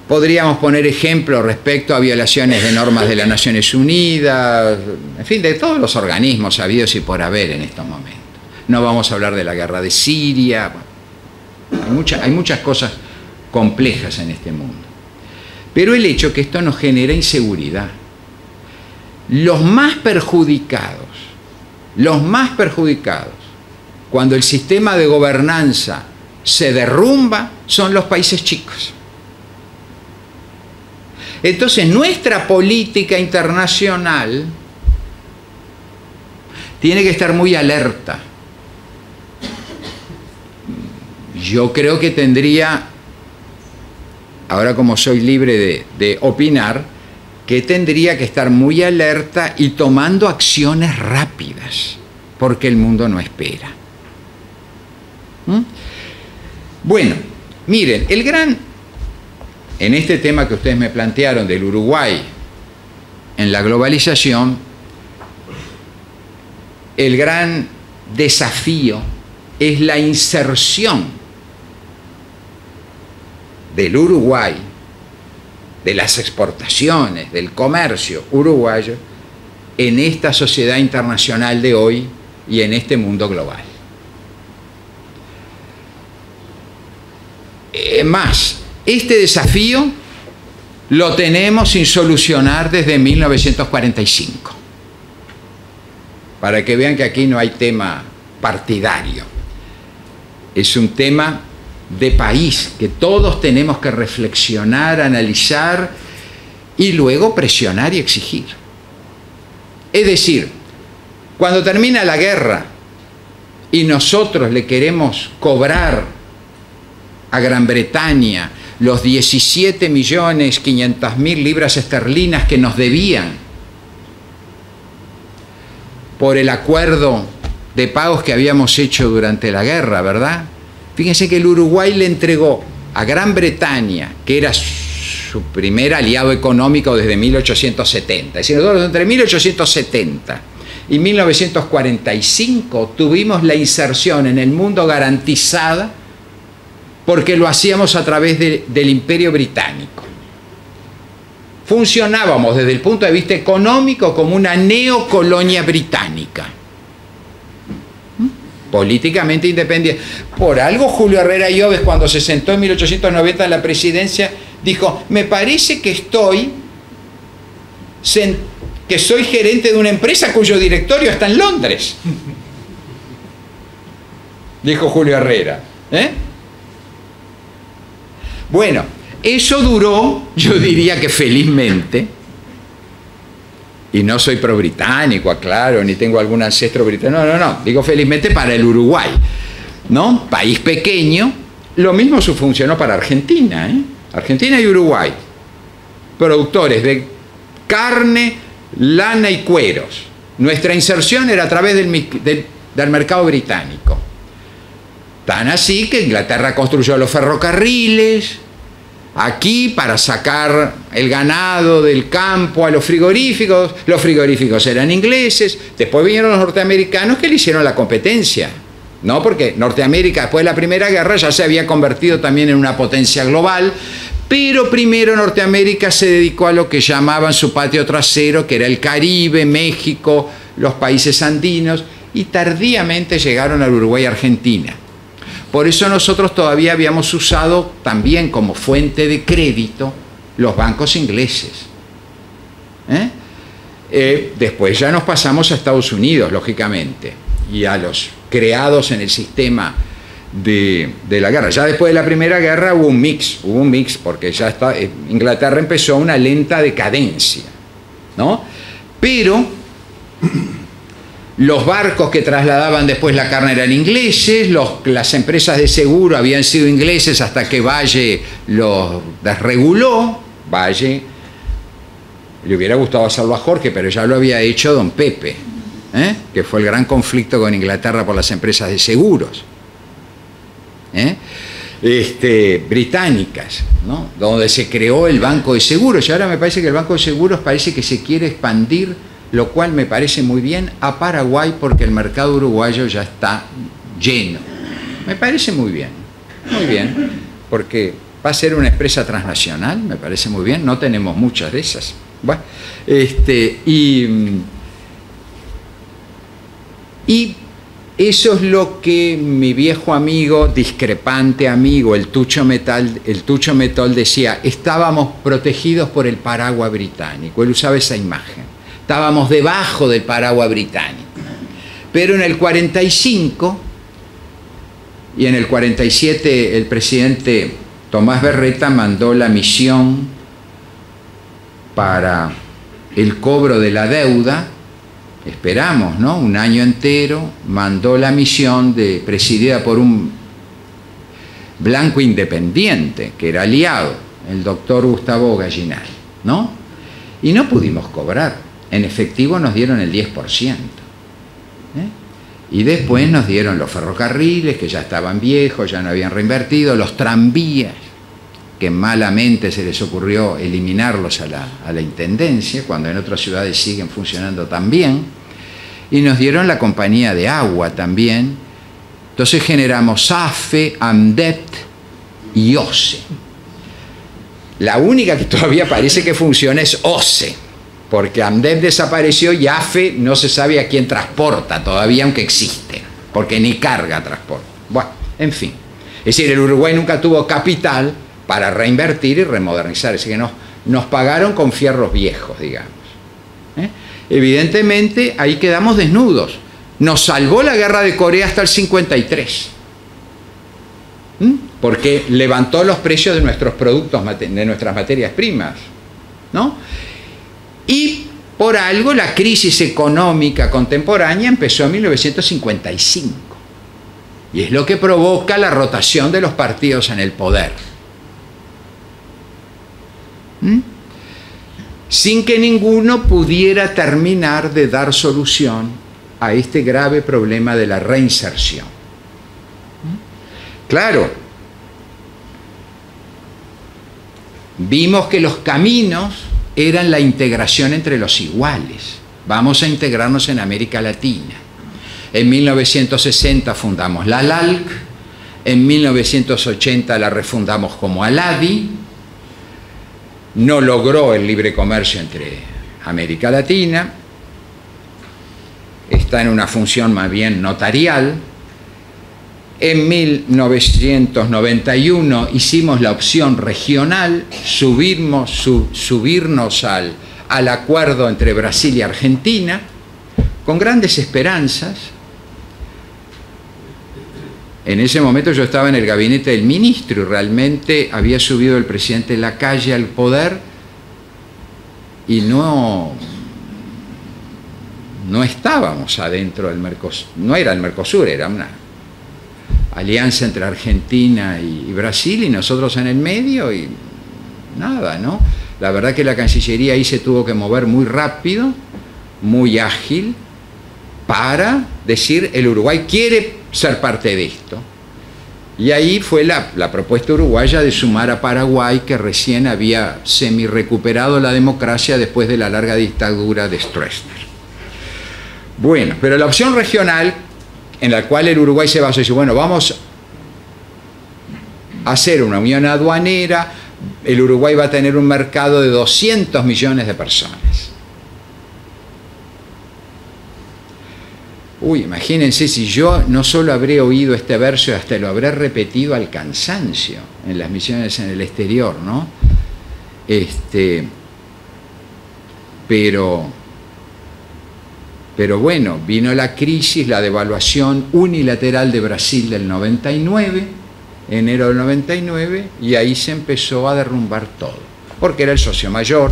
Podríamos poner ejemplos respecto a violaciones de normas de las Naciones Unidas, en fin, de todos los organismos habidos y por haber en estos momentos. No vamos a hablar de la guerra de Siria. Hay muchas cosas complejas en este mundo. Pero el hecho que esto nos genera inseguridad. Los más perjudicados, cuando el sistema de gobernanza se derrumba, son los países chicos. Entonces, nuestra política internacional tiene que estar muy alerta. Yo creo que tendría, ahora como soy libre de opinar, que tendría que estar muy alerta y tomando acciones rápidas, porque el mundo no espera. Bueno, miren, en este tema que ustedes me plantearon del Uruguay en la globalización, el gran desafío es la inserción del Uruguay, de las exportaciones, del comercio uruguayo, en esta sociedad internacional de hoy y en este mundo global. Más, este desafío lo tenemos sin solucionar desde 1945. Para que vean que aquí no hay tema partidario. Es un tema de país que todos tenemos que reflexionar, analizar y luego presionar y exigir. Es decir, cuando termina la guerra y nosotros le queremos cobrar a Gran Bretaña los 17.500.000 libras esterlinas que nos debían por el acuerdo de pagos que habíamos hecho durante la guerra, ¿verdad? Fíjense que el Uruguay le entregó a Gran Bretaña, que era su primer aliado económico desde 1870. Es decir, nosotros entre 1870 y 1945 tuvimos la inserción en el mundo garantizada porque lo hacíamos a través del Imperio Británico. Funcionábamos desde el punto de vista económico como una neocolonia británica. Políticamente independiente. Por algo Julio Herrera Lloves, cuando se sentó en 1890 en la presidencia, dijo: me parece que soy gerente de una empresa cuyo directorio está en Londres. Dijo Julio Herrera. Bueno, eso duró, yo diría que felizmente, y no soy pro-británico, aclaro, ni tengo algún ancestro británico, no, digo felizmente para el Uruguay, ¿no? País pequeño. Lo mismo funcionó para Argentina, Argentina y Uruguay, productores de carne, lana y cueros. Nuestra inserción era a través del mercado británico. Tan así que Inglaterra construyó los ferrocarriles aquí para sacar el ganado del campo a los frigoríficos eran ingleses, después vinieron los norteamericanos que le hicieron la competencia, ¿no? Porque Norteamérica, después de la Primera Guerra, ya se había convertido también en una potencia global, pero primero Norteamérica se dedicó a lo que llamaban su patio trasero, que era el Caribe, México, los países andinos, y tardíamente llegaron al Uruguay y Argentina. Por eso nosotros todavía habíamos usado también como fuente de crédito los bancos ingleses. Después ya nos pasamos a Estados Unidos, lógicamente, y a los creados en el sistema de la guerra. Ya después de la Primera Guerra hubo un mix, porque ya Inglaterra empezó una lenta decadencia, ¿no? Pero los barcos que trasladaban después la carne eran ingleses, las empresas de seguro habían sido ingleses hasta que Valle los desreguló. Valle le hubiera gustado hacerlo a Jorge, pero ya lo había hecho don Pepe, que fue el gran conflicto con Inglaterra por las empresas de seguros, británicas, ¿no? Donde se creó el Banco de Seguros, y ahora me parece que el Banco de Seguros parece que se quiere expandir, lo cual me parece muy bien, a Paraguay, porque el mercado uruguayo ya está lleno. Me parece muy bien, porque va a ser una empresa transnacional, me parece muy bien, no tenemos muchas de esas. Bueno, y eso es lo que mi viejo amigo, discrepante amigo, el Tucho Metol decía: estábamos protegidos por el paraguas británico. Él usaba esa imagen. Estábamos debajo del paraguas británico. Pero en el 45 y en el 47 el presidente Tomás Berreta mandó la misión para el cobro de la deuda. Esperamos, ¿no? Un año entero, mandó la misión presidida por un blanco independiente, que era aliado, el doctor Gustavo Gallinal, ¿no? Y no pudimos cobrar. En efectivo nos dieron el 10%. Y después nos dieron los ferrocarriles, que ya estaban viejos, ya no habían reinvertido, los tranvías, que malamente se les ocurrió eliminarlos a la intendencia, cuando en otras ciudades siguen funcionando tan bien, y nos dieron la compañía de agua también. Entonces generamos AFE, AMDET y OCE. La única que todavía parece que funciona es OCE, porque AMDET desapareció y AFE no se sabe a quién transporta todavía, aunque existe, porque ni carga transporta. Bueno, en fin. Es decir, el Uruguay nunca tuvo capital para reinvertir y remodernizar, así que nos pagaron con fierros viejos, digamos. Evidentemente, ahí quedamos desnudos. Nos salvó la guerra de Corea hasta el 53, porque levantó los precios de nuestros productos, de nuestras materias primas, ¿no? Y por algo la crisis económica contemporánea empezó en 1955, y es lo que provoca la rotación de los partidos en el poder. Sin que ninguno pudiera terminar de dar solución a este grave problema de la reinserción. Claro, vimos que los caminos eran la integración entre los iguales. Vamos a integrarnos en América Latina. En 1960 fundamos la LALC, en 1980 la refundamos como ALADI. No logró el libre comercio entre América Latina, está en una función más bien notarial. En 1991 hicimos la opción regional, subirnos al acuerdo entre Brasil y Argentina, con grandes esperanzas. En ese momento yo estaba en el gabinete del ministro y realmente había subido el presidente Lacalle al poder y no estábamos adentro del Mercosur. No era el Mercosur, era una alianza entre Argentina y Brasil, y nosotros en el medio y nada, ¿no? La verdad que la Cancillería ahí se tuvo que mover muy rápido, muy ágil, para decir: el Uruguay quiere ser parte de esto. Y ahí fue la propuesta uruguaya de sumar a Paraguay, que recién había semi-recuperado la democracia después de la larga dictadura de Stroessner. Bueno, pero la opción regional en la cual el Uruguay se basó y dice, bueno, vamos a hacer una unión aduanera, el Uruguay va a tener un mercado de 200 millones de personas. Uy, imagínense si yo no solo habré oído este verso, hasta lo habré repetido al cansancio en las misiones en el exterior, ¿no? Pero bueno, vino la crisis, la devaluación unilateral de Brasil del 99, enero del 99, y ahí se empezó a derrumbar todo, porque era el socio mayor,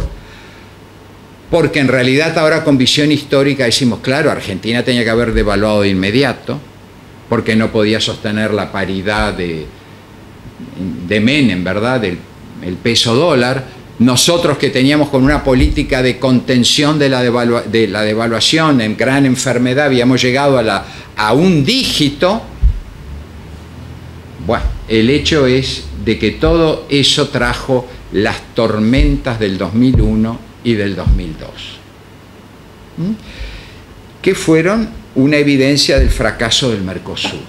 porque en realidad ahora con visión histórica decimos, claro, Argentina tenía que haber devaluado de inmediato, porque no podía sostener la paridad de Menem, ¿verdad?, del peso dólar. Nosotros que teníamos con una política de contención de la devaluación en gran enfermedad, habíamos llegado a un dígito. Bueno, el hecho es de que todo eso trajo las tormentas del 2001 y del 2002, que fueron una evidencia del fracaso del Mercosur.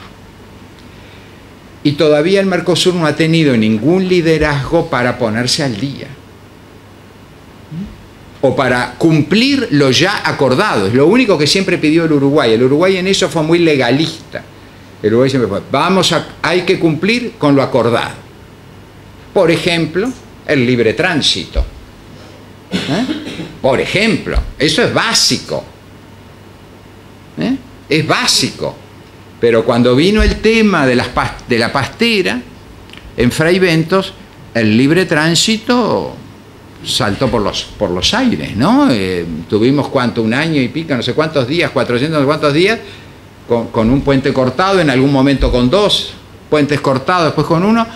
Y todavía el Mercosur no ha tenido ningún liderazgo para ponerse al día o para cumplir lo ya acordado. Es lo único que siempre pidió el Uruguay. El Uruguay en eso fue muy legalista. El Uruguay siempre fue, hay que cumplir con lo acordado. Por ejemplo, el libre tránsito. Por ejemplo, eso es básico. Es básico. Pero cuando vino el tema de la pastera, en Fray Bentos, el libre tránsito saltó por los aires, ¿no? Tuvimos un año y pico, no sé cuántos días, 400 no sé cuántos días, con un puente cortado, en algún momento con 2 puentes cortados, después con 1.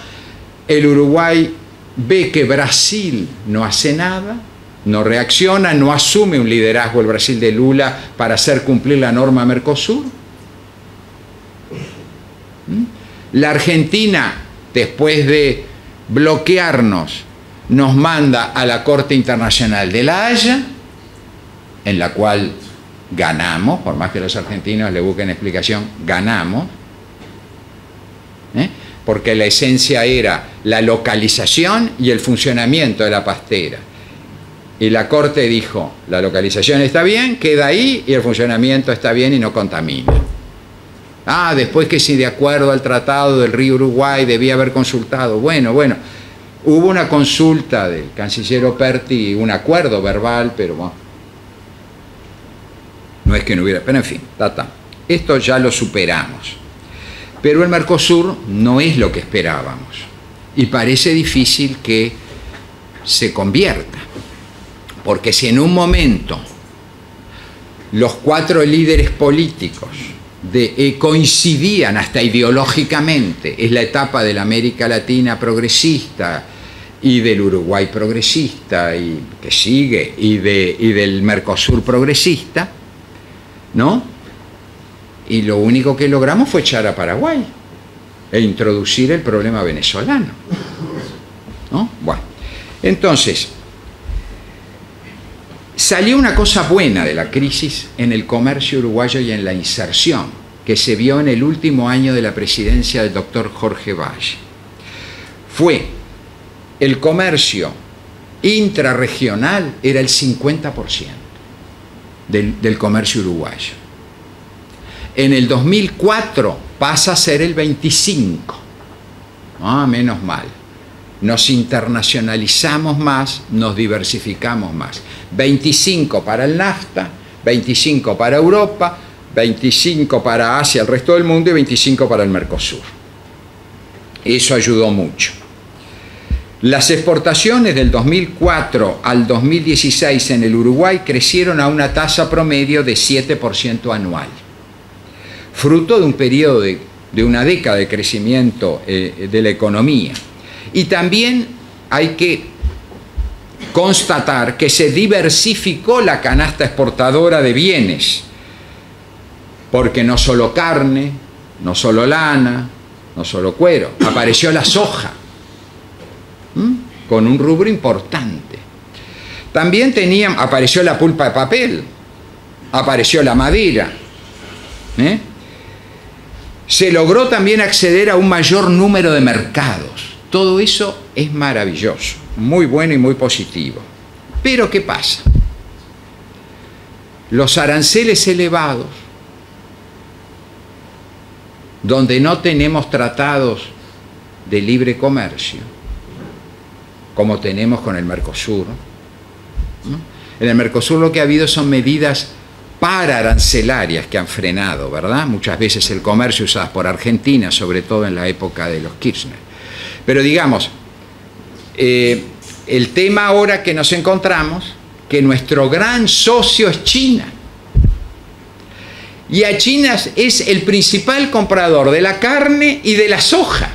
El Uruguay ve que Brasil no hace nada, no reacciona, no asume un liderazgo el Brasil de Lula para hacer cumplir la norma Mercosur. La Argentina, después de bloquearnos, nos manda a la Corte Internacional de La Haya, en la cual ganamos, por más que los argentinos le busquen explicación, ganamos, porque la esencia era la localización y el funcionamiento de la pastera. Y la Corte dijo, la localización está bien, queda ahí, y el funcionamiento está bien y no contamina. Después que si de acuerdo al Tratado del Río Uruguay debía haber consultado. Bueno, hubo una consulta del canciller Operti, un acuerdo verbal, pero bueno, no es que no hubiera, pero en fin, esto ya lo superamos. Pero el Mercosur no es lo que esperábamos y parece difícil que se convierta, porque si en un momento los 4 líderes políticos coincidían hasta ideológicamente, es la etapa de la América Latina progresista y del Uruguay progresista y que sigue y del Mercosur progresista, ¿no? Y lo único que logramos fue echar a Paraguay e introducir el problema venezolano, ¿no? Bueno, entonces salió una cosa buena de la crisis en el comercio uruguayo y en la inserción que se vio en el último año de la presidencia del doctor Jorge Valle. Fue el comercio intrarregional era el 50% del comercio uruguayo. En el 2004 pasa a ser el 25%. Menos mal. Nos internacionalizamos más, nos diversificamos más. 25 para el NAFTA, 25 para Europa, 25 para Asia, el resto del mundo, y 25 para el Mercosur. Eso ayudó mucho. Las exportaciones del 2004 al 2016 en el Uruguay crecieron a una tasa promedio de 7% anual, fruto de un periodo de una década de crecimiento de la economía. Y también hay que constatar que se diversificó la canasta exportadora de bienes, porque no solo carne, no solo lana, no solo cuero, apareció la soja, con un rubro importante. También apareció la pulpa de papel, apareció la madera, Se logró también acceder a un mayor número de mercados. Todo eso es maravilloso, muy bueno y muy positivo. Pero ¿qué pasa? Los aranceles elevados, donde no tenemos tratados de libre comercio, como tenemos con el Mercosur, ¿no? En el Mercosur lo que ha habido son medidas pararancelarias que han frenado, ¿verdad? Muchas veces el comercio usadas por Argentina, sobre todo en la época de los Kirchner. Pero digamos, el tema ahora que nos encontramos, que nuestro gran socio es China. Y a China es el principal comprador de la carne y de la soja.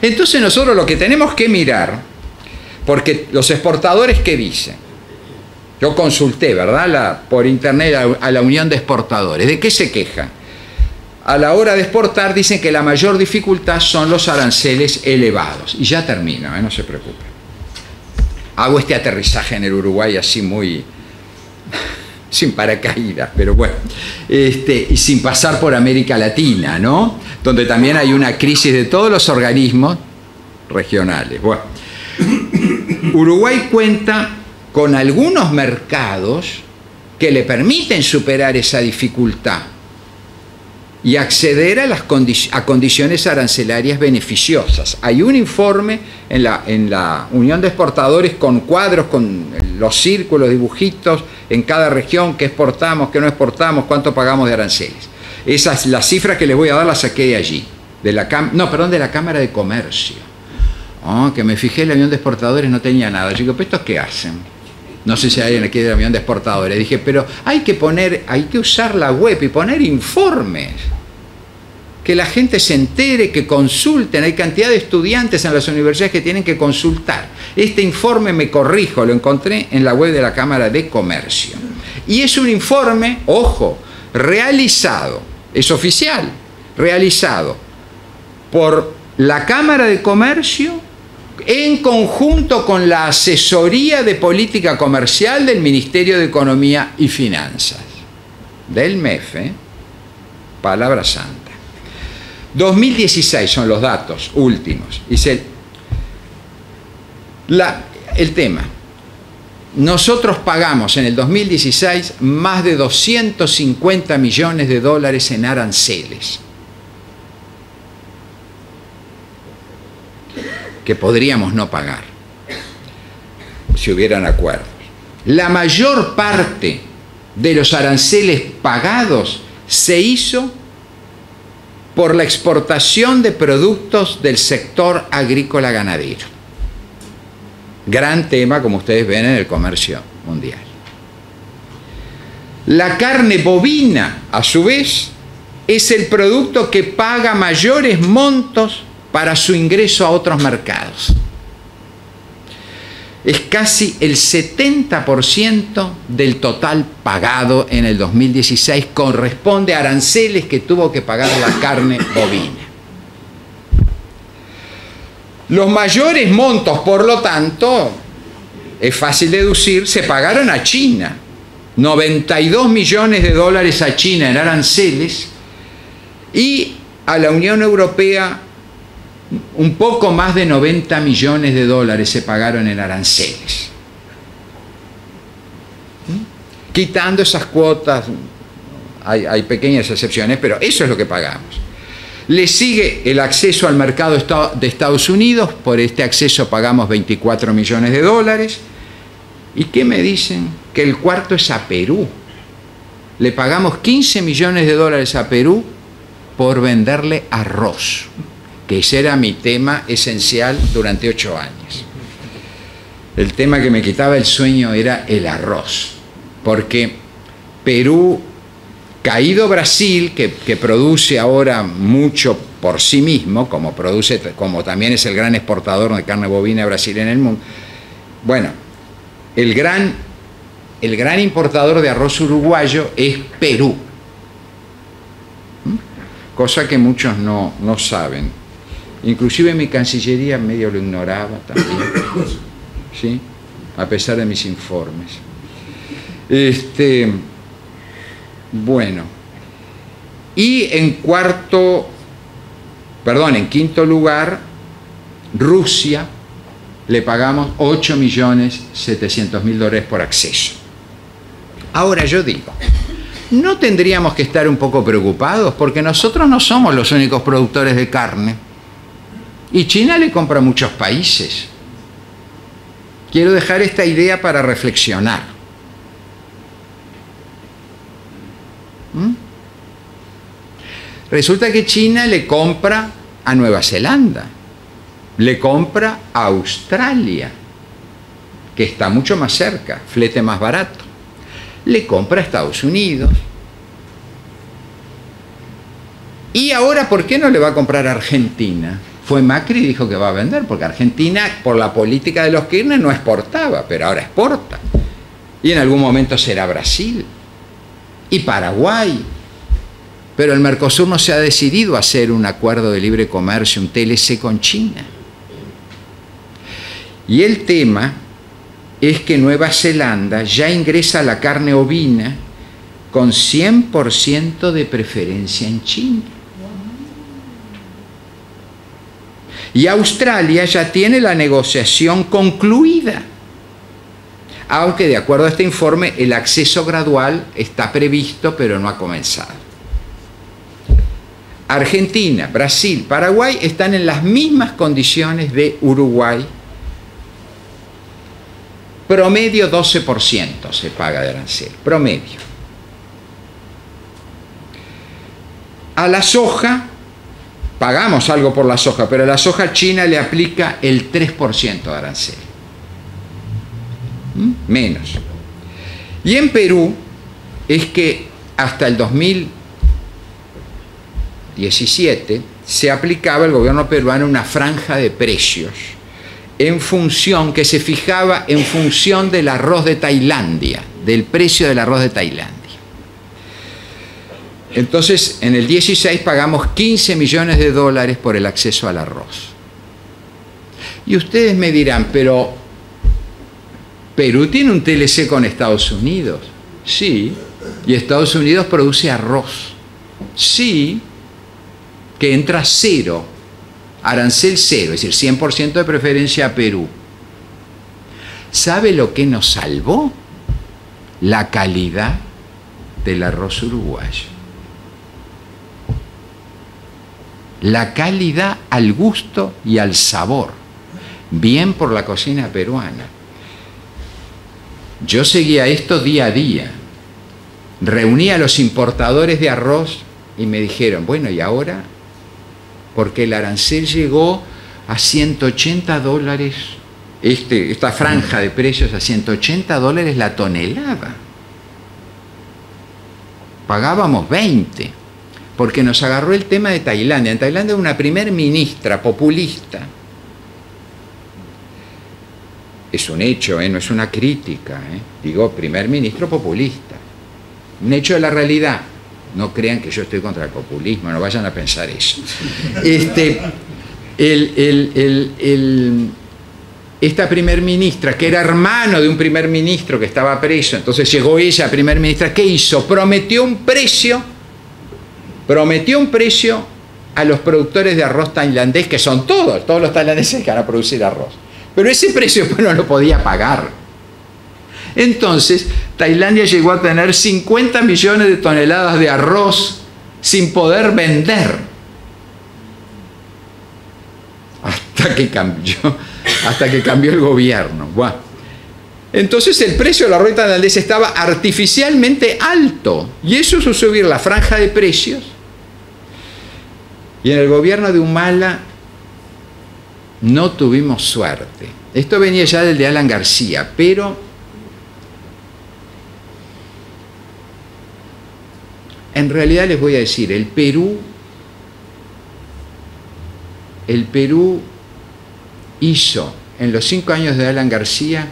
Entonces nosotros lo que tenemos que mirar, porque los exportadores, ¿qué dicen? Yo consulté, ¿verdad? Por internet a la Unión de Exportadores. ¿De qué se quejan? A la hora de exportar dicen que la mayor dificultad son los aranceles elevados. Y ya termino, no se preocupe. Hago este aterrizaje en el Uruguay así muy sin paracaídas, pero bueno, y sin pasar por América Latina, ¿no? Donde también hay una crisis de todos los organismos regionales. Bueno, Uruguay cuenta con algunos mercados que le permiten superar esa dificultad y acceder a condiciones arancelarias beneficiosas. Hay un informe en la Unión de Exportadores con cuadros, con los círculos, dibujitos en cada región, qué exportamos, qué no exportamos, cuánto pagamos de aranceles. Las cifras que les voy a dar las saqué de allí, de la Cámara de Comercio. Que me fijé, la Unión de Exportadores no tenía nada. Yo digo, ¿pero estos qué hacen? No sé si hay alguien aquí de la Unión de Exportadores. Dije, pero hay que usar la web y poner informes. Que la gente se entere, que consulten. Hay cantidad de estudiantes en las universidades que tienen que consultar. Este informe, me corrijo, lo encontré en la web de la Cámara de Comercio. Y es un informe, ojo, realizado, es oficial, realizado por la Cámara de Comercio en conjunto con la Asesoría de Política Comercial del Ministerio de Economía y Finanzas, del MEF, palabra santa. 2016 son los datos últimos. Dice el tema. Nosotros pagamos en el 2016 más de 250 millones de dólares en aranceles, que podríamos no pagar si hubieran acuerdos. La mayor parte de los aranceles pagados se hizo por la exportación de productos del sector agrícola ganadero. Gran tema, como ustedes ven, en el comercio mundial. La carne bovina, a su vez, es el producto que paga mayores montos para su ingreso a otros mercados. Es casi el 70% del total pagado en el 2016 corresponde a aranceles que tuvo que pagar la carne bovina. Los mayores montos, por lo tanto, es fácil deducir, se pagaron a China. 92 millones de dólares a China en aranceles y a la Unión Europea un poco más de 90 millones de dólares se pagaron en aranceles. Quitando esas cuotas, hay pequeñas excepciones, pero eso es lo que pagamos. Le sigue el acceso al mercado de Estados Unidos. Por este acceso pagamos 24 millones de dólares. ¿Y qué me dicen? Que el cuarto es a Perú. Le pagamos 15 millones de dólares a Perú por venderle arroz, que ese era mi tema esencial durante 8 años. El tema que me quitaba el sueño era el arroz, porque Perú, caído Brasil, que produce ahora mucho por sí mismo, como también es el gran exportador de carne bovina de Brasil en el mundo, bueno, el gran importador de arroz uruguayo es Perú, cosa que muchos no saben. Inclusive mi Cancillería medio lo ignoraba también, ¿sí? A pesar de mis informes. Bueno, Y en quinto lugar, Rusia, le pagamos $8.700.000 por acceso. Ahora yo digo, ¿no tendríamos que estar un poco preocupados? Porque nosotros no somos los únicos productores de carne. Y China le compra a muchos países. Quiero dejar esta idea para reflexionar. Resulta que China le compra a Nueva Zelanda, le compra a Australia, que está mucho más cerca, flete más barato, le compra a Estados Unidos. Y ahora, ¿por qué no le va a comprar a Argentina? Fue Macri y dijo que va a vender, porque Argentina, por la política de los Kirchner, no exportaba, pero ahora exporta. Y en algún momento será Brasil y Paraguay. Pero el Mercosur no se ha decidido a hacer un acuerdo de libre comercio, un TLC con China. Y el tema es que Nueva Zelanda ya ingresa la carne ovina con 100% de preferencia en China. Y Australia ya tiene la negociación concluida, aunque de acuerdo a este informe el acceso gradual está previsto pero no ha comenzado. Argentina, Brasil, Paraguay están en las mismas condiciones de Uruguay. Promedio 12% se paga de arancel, promedio. A la soja, pagamos algo por la soja, pero a la soja China le aplica el 3% de arancel. Menos. Y en Perú es que hasta el 2017 se aplicaba el gobierno peruano una franja de precios en función, que se fijaba en función del arroz de Tailandia, del precio del arroz de Tailandia. Entonces, en el 16 pagamos $15 millones por el acceso al arroz. Y ustedes me dirán, pero ¿Perú tiene un TLC con Estados Unidos? Sí. ¿Y Estados Unidos produce arroz? Sí. Que entra cero, arancel cero, es decir, 100% de preferencia a Perú. ¿Sabe lo que nos salvó? La calidad del arroz uruguayo. La calidad al gusto y al sabor. Bien por la cocina peruana. Yo seguía esto día a día. Reuní a los importadores de arroz y me dijeron, bueno, ¿y ahora? Porque el arancel llegó a $180, esta franja de precios a $180 la tonelada. Pagábamos 20, porque nos agarró el tema de Tailandia. En Tailandia una primer ministra populista. Es un hecho, no es una crítica. Digo, primer ministro populista. Un hecho de la realidad. No crean que yo estoy contra el populismo, no vayan a pensar eso. Esta primer ministra, que era hermano de un primer ministro que estaba preso, entonces llegó ella, primer ministra, ¿qué hizo? Prometió un precio a los productores de arroz tailandés, que son todos los tailandeses que van a producir arroz. Pero ese precio pues no lo podía pagar. Entonces, Tailandia llegó a tener 50 millones de toneladas de arroz sin poder vender. Hasta que cambió el gobierno. Bueno. Entonces el precio del arroz tailandés estaba artificialmente alto. Y eso hizo subir la franja de precios. Y en el gobierno de Humala no tuvimos suerte. Esto venía ya del de Alan García, pero en realidad les voy a decir, el Perú hizo en los 5 años de Alan García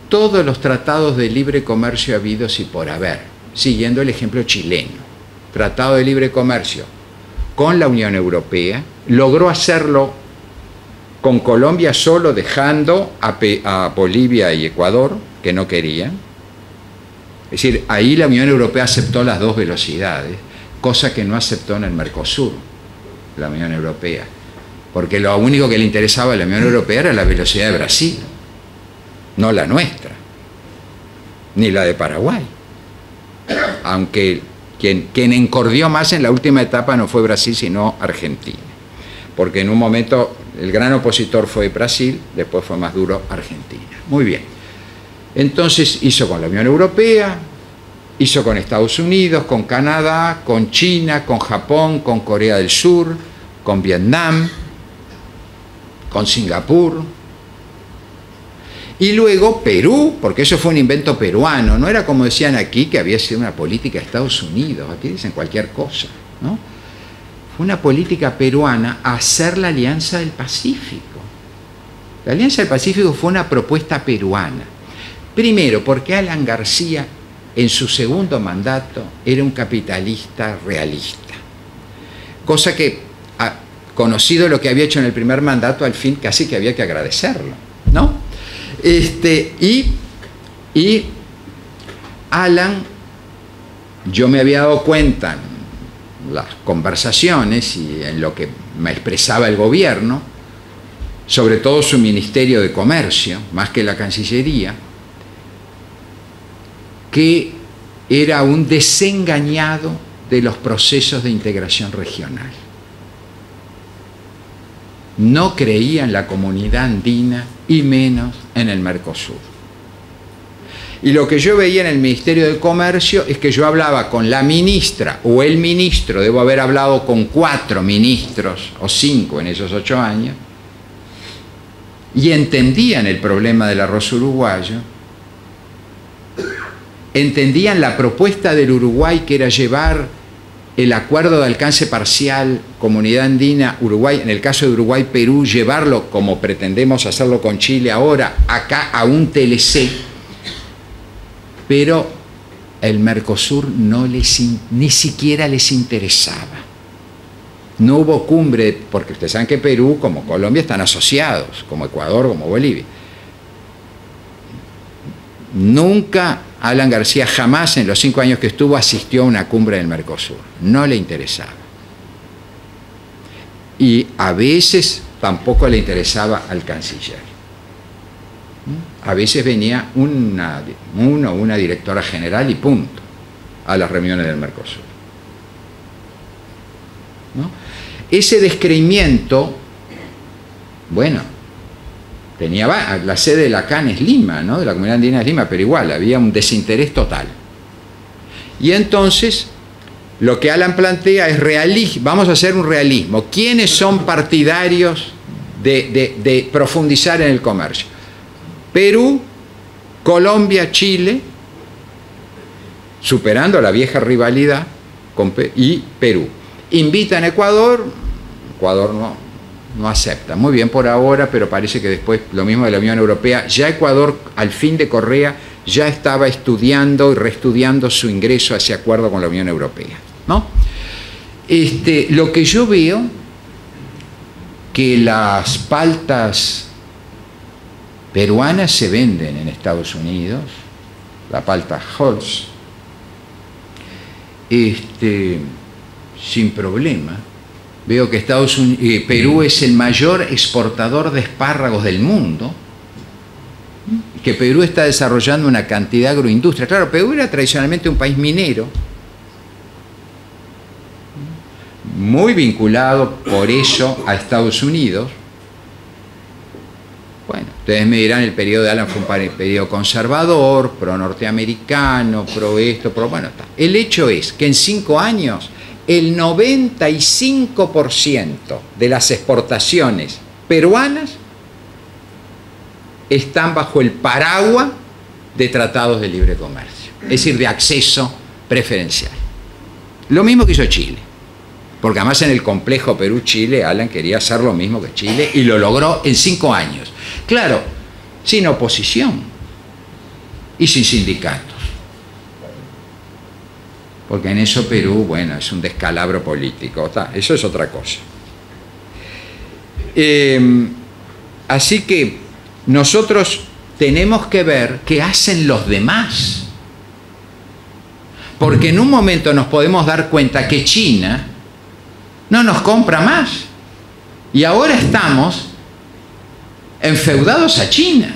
todos los tratados de libre comercio habidos y por haber, siguiendo el ejemplo chileno. Tratado de libre comercio con la Unión Europea, logró hacerlo con Colombia solo, dejando a Bolivia y Ecuador, que no querían. Es decir, ahí la Unión Europea aceptó las dos velocidades. cosa que no aceptó en el Mercosur, la Unión Europea, porque lo único que le interesaba a la Unión Europea era la velocidad de Brasil, no la nuestra, ni la de Paraguay, aunque quien encordió más en la última etapa no fue Brasil, sino Argentina, porque en un momento el gran opositor fue Brasil, después fue más duro Argentina. Muy bien. Entonces hizo con la Unión Europea, hizo con Estados Unidos, con Canadá, con China, con Japón, con Corea del Sur, con Vietnam, con Singapur. Y luego Perú, porque eso fue un invento peruano, no era como decían aquí que había sido una política de Estados Unidos, aquí dicen cualquier cosa, ¿no? Fue una política peruana a hacer la Alianza del Pacífico. La Alianza del Pacífico fue una propuesta peruana. Primero, porque Alan García, en su segundo mandato, era un capitalista realista. Cosa que, conocido lo que había hecho en el primer mandato, al fin casi que había que agradecerlo, ¿no? Y Alan, yo me había dado cuenta las conversaciones y en lo que me expresaba el gobierno, sobre todo su Ministerio de Comercio, más que la Cancillería, que era un desengañado de los procesos de integración regional. No creía en la comunidad andina y menos en el Mercosur. Y lo que yo veía en el Ministerio de Comercio es que yo hablaba con la ministra o el ministro, debo haber hablado con 4 ministros o 5 en esos 8 años, y entendían el problema del arroz uruguayo, entendían la propuesta del Uruguay, que era llevar el acuerdo de alcance parcial Comunidad Andina Uruguay, en el caso de Uruguay-Perú, llevarlo como pretendemos hacerlo con Chile ahora, acá a un TLC, pero el Mercosur ni siquiera les interesaba. No hubo cumbre, porque ustedes saben que Perú, como Colombia, están asociados, como Ecuador, como Bolivia. Nunca Alan García, jamás en los 5 años que estuvo, asistió a una cumbre del Mercosur. No le interesaba. Y a veces tampoco le interesaba al canciller. A veces venía una directora general y punto a las reuniones del Mercosur, ¿no? Ese descreimiento, bueno, tenía la sede de la CAN es Lima, ¿no? De la Comunidad Andina es Lima, pero igual había un desinterés total. Y entonces lo que Alan plantea es realismo. Vamos a hacer un realismo. ¿Quiénes son partidarios de profundizar en el comercio? Perú, Colombia, Chile, superando la vieja rivalidad, y Perú. Invitan a Ecuador, Ecuador no acepta. Muy bien por ahora, pero parece que después lo mismo de la Unión Europea. Ya Ecuador, al fin de Correa, ya estaba estudiando y reestudiando su ingreso a ese acuerdo con la Unión Europea, ¿no? Lo que yo veo, que las paltas peruanas se venden en Estados Unidos, la palta Halls, sin problema. Veo que Perú es el mayor exportador de espárragos del mundo, que Perú está desarrollando una cantidad de agroindustria. Claro, Perú era tradicionalmente un país minero, muy vinculado por eso a Estados Unidos. Bueno, ustedes me dirán, el periodo de Alan fue un periodo conservador, pro-norteamericano, pro-esto, bueno, está. El hecho es que en 5 años el 95% de las exportaciones peruanas están bajo el paraguas de tratados de libre comercio, es decir, de acceso preferencial. Lo mismo que hizo Chile, porque además en el complejo Perú-Chile, Alan quería hacer lo mismo que Chile y lo logró en 5 años. Claro, sin oposición y sin sindicatos. Porque en eso Perú, bueno, es un descalabro político, eso es otra cosa. Así que nosotros tenemos que ver qué hacen los demás. porque en un momento nos podemos dar cuenta que China no nos compra más. Y ahora estamos enfeudados a China.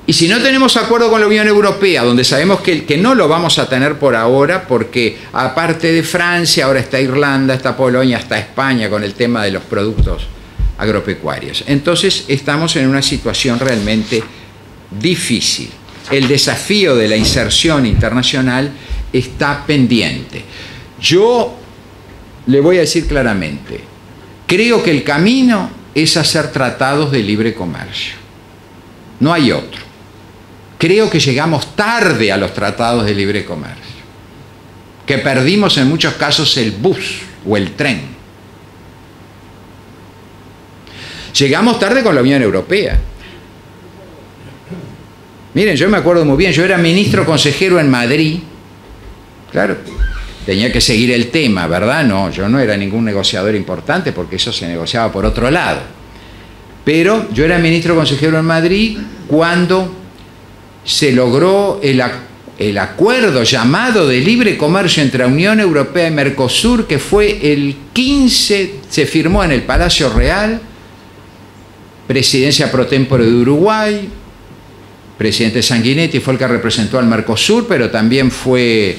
Y si no tenemos acuerdo con la Unión Europea, donde sabemos que no lo vamos a tener por ahora, porque aparte de Francia, ahora está Irlanda, está Polonia, está España con el tema de los productos agropecuarios. Entonces estamos en una situación realmente difícil. El desafío de la inserción internacional está pendiente. Yo le voy a decir claramente, creo que el camino es hacer tratados de libre comercio. No hay otro. Creo que llegamos tarde a los tratados de libre comercio, que perdimos en muchos casos el bus o el tren. Llegamos tarde con la Unión Europea. Miren, yo me acuerdo muy bien, yo era ministro consejero en Madrid, claro, tenía que seguir el tema, ¿verdad? No, yo no era ningún negociador importante porque eso se negociaba por otro lado. Pero yo era ministro consejero en Madrid cuando se logró el acuerdo llamado de libre comercio entre la Unión Europea y Mercosur, que fue el 15, se firmó en el Palacio Real, presidencia pro tempore de Uruguay, presidente Sanguinetti fue el que representó al Mercosur, pero también fue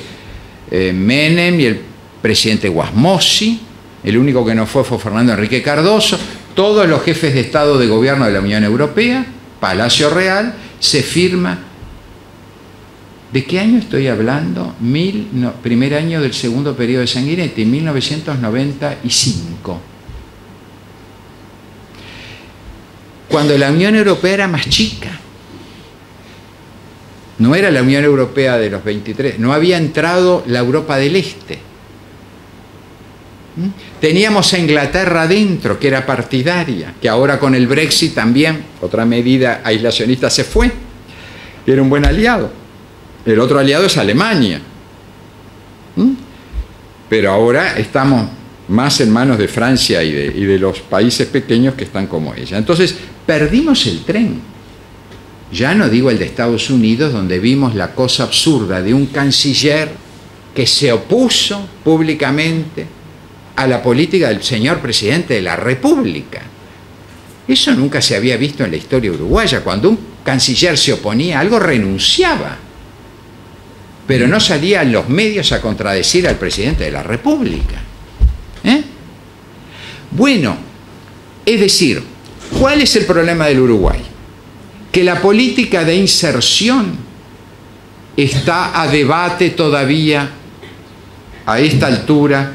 Menem y el presidente Guasmosi, el único que no fue Fernando Enrique Cardoso, todos los jefes de Estado de Gobierno de la Unión Europea, Palacio Real, se firma. ¿De qué año estoy hablando? Primer año del segundo periodo de Sanguinetti, 1995. Cuando la Unión Europea era más chica. No era la Unión Europea de los 23, no había entrado la Europa del Este. Teníamos a Inglaterra adentro, que era partidaria, que ahora con el Brexit también, otra medida aislacionista, se fue, que era un buen aliado. El otro aliado es Alemania. Pero ahora estamos más en manos de Francia y de los países pequeños que están como ella. Entonces, perdimos el tren. Ya no digo el de Estados Unidos, donde vimos la cosa absurda de un canciller que se opuso públicamente a la política del señor presidente de la República. Eso nunca se había visto en la historia uruguaya. Cuando un canciller se oponía a algo, renunciaba. Pero no salía en los medios a contradecir al presidente de la República. Bueno, es decir, ¿cuál es el problema del Uruguay? Que la política de inserción está a debate todavía a esta altura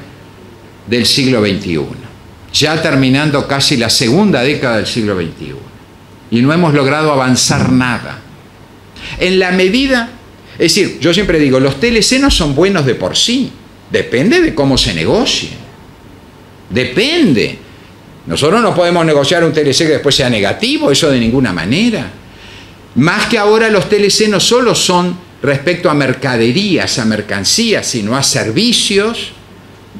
del siglo XXI, ya terminando casi la segunda década del siglo XXI, y no hemos logrado avanzar nada. En la medida, es decir, yo siempre digo, los TLC no son buenos de por sí, depende de cómo se negocie, depende. Nosotros no podemos negociar un TLC que después sea negativo, eso de ninguna manera. Más que ahora los TLC no solo son respecto a mercaderías, a mercancías, sino a servicios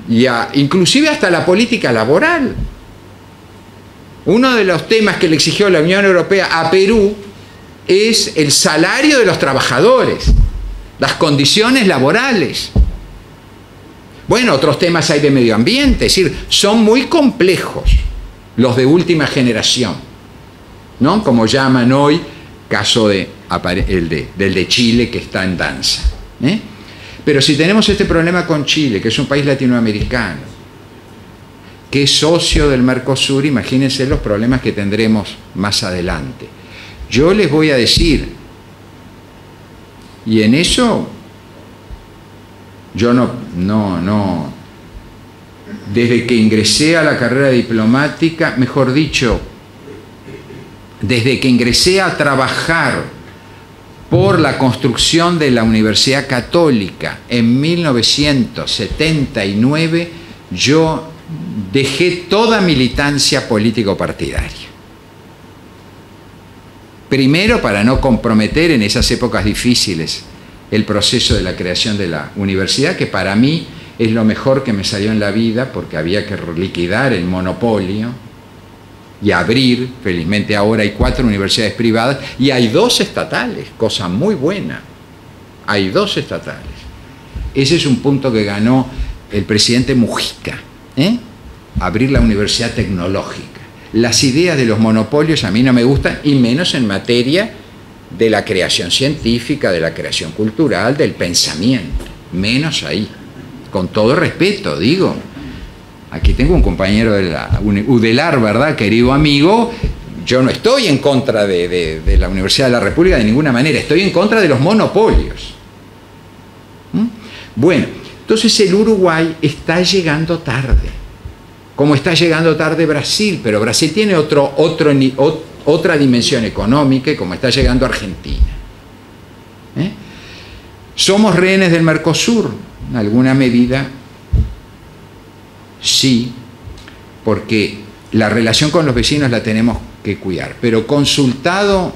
y inclusive hasta la política laboral. Uno de los temas que le exigió la Unión Europea a Perú es el salario de los trabajadores, las condiciones laborales. Bueno, otros temas hay de medio ambiente, es decir, son muy complejos los de última generación, ¿no? Como llaman hoy, caso del de Chile, que está en danza. Pero si tenemos este problema con Chile, que es un país latinoamericano, que es socio del Mercosur, imagínense los problemas que tendremos más adelante. Yo les voy a decir, y en eso yo no desde que ingresé a la carrera diplomática, mejor dicho, desde que ingresé a trabajar por la construcción de la Universidad Católica en 1979, yo dejé toda militancia político-partidaria. Primero, para no comprometer en esas épocas difíciles el proceso de la creación de la universidad, que para mí es lo mejor que me salió en la vida, porque había que liquidar el monopolio y abrir. Felizmente ahora hay 4 universidades privadas y hay 2 estatales, cosa muy buena. hay 2 estatales. Ese es un punto que ganó el presidente Mujica, abrir la universidad tecnológica. Las ideas de los monopolios a mí no me gustan, y menos en materia de la creación científica, de la creación cultural, del pensamiento, menos ahí. Con todo respeto, digo. Aquí tengo un compañero de la UDELAR, ¿verdad? Querido amigo. Yo no estoy en contra de la Universidad de la República de ninguna manera, estoy en contra de los monopolios. Bueno, entonces el Uruguay está llegando tarde, como está llegando tarde Brasil, pero Brasil tiene otra dimensión económica, y como está llegando Argentina. ¿Somos rehenes del Mercosur? En alguna medida, sí, porque la relación con los vecinos la tenemos que cuidar. Pero consultado,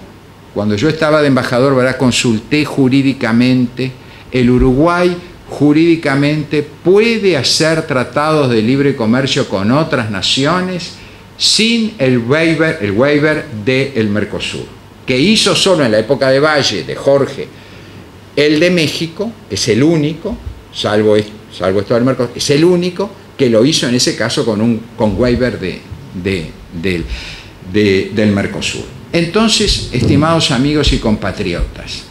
cuando yo estaba de embajador, ¿verdad?, consulté jurídicamente, el Uruguay jurídicamente puede hacer tratados de libre comercio con otras naciones sin el waiver del Mercosur, que hizo solo en la época de Valle, de Jorge, el de México, es el único, salvo esto del Mercosur, es el único que lo hizo en ese caso con waiver del Mercosur. Entonces, estimados amigos y compatriotas,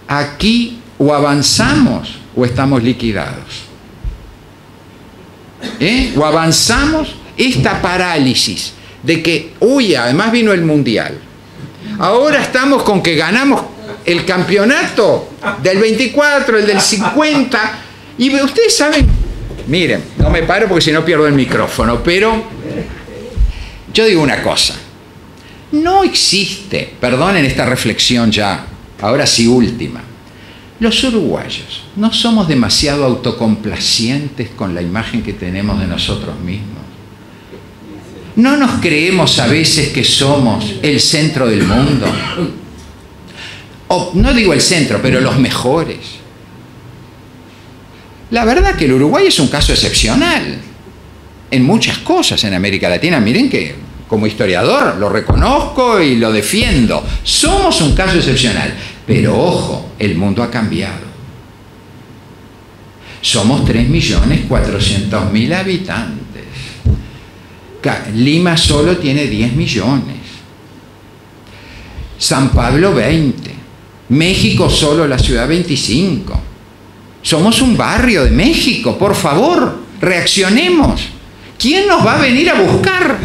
aquí o avanzamos o estamos liquidados. O avanzamos, esta parálisis de que, uy, además vino el Mundial. Ahora estamos con que ganamos el campeonato del 24, el del 50, y ustedes saben, miren, no me paro porque si no pierdo el micrófono, pero yo digo una cosa, no existe, perdonen esta reflexión ya, ahora sí última, los uruguayos no somos demasiado autocomplacientes con la imagen que tenemos de nosotros mismos. ¿No nos creemos a veces que somos el centro del mundo? O, no digo el centro, pero los mejores. La verdad que el Uruguay es un caso excepcional en muchas cosas en América Latina. Miren que como historiador lo reconozco y lo defiendo. Somos un caso excepcional. Pero ojo, el mundo ha cambiado. Somos 3.400.000 habitantes. Lima solo tiene 10 millones. San Pablo 20. México solo, la ciudad 25. Somos un barrio de México, por favor, reaccionemos. ¿Quién nos va a venir a buscar?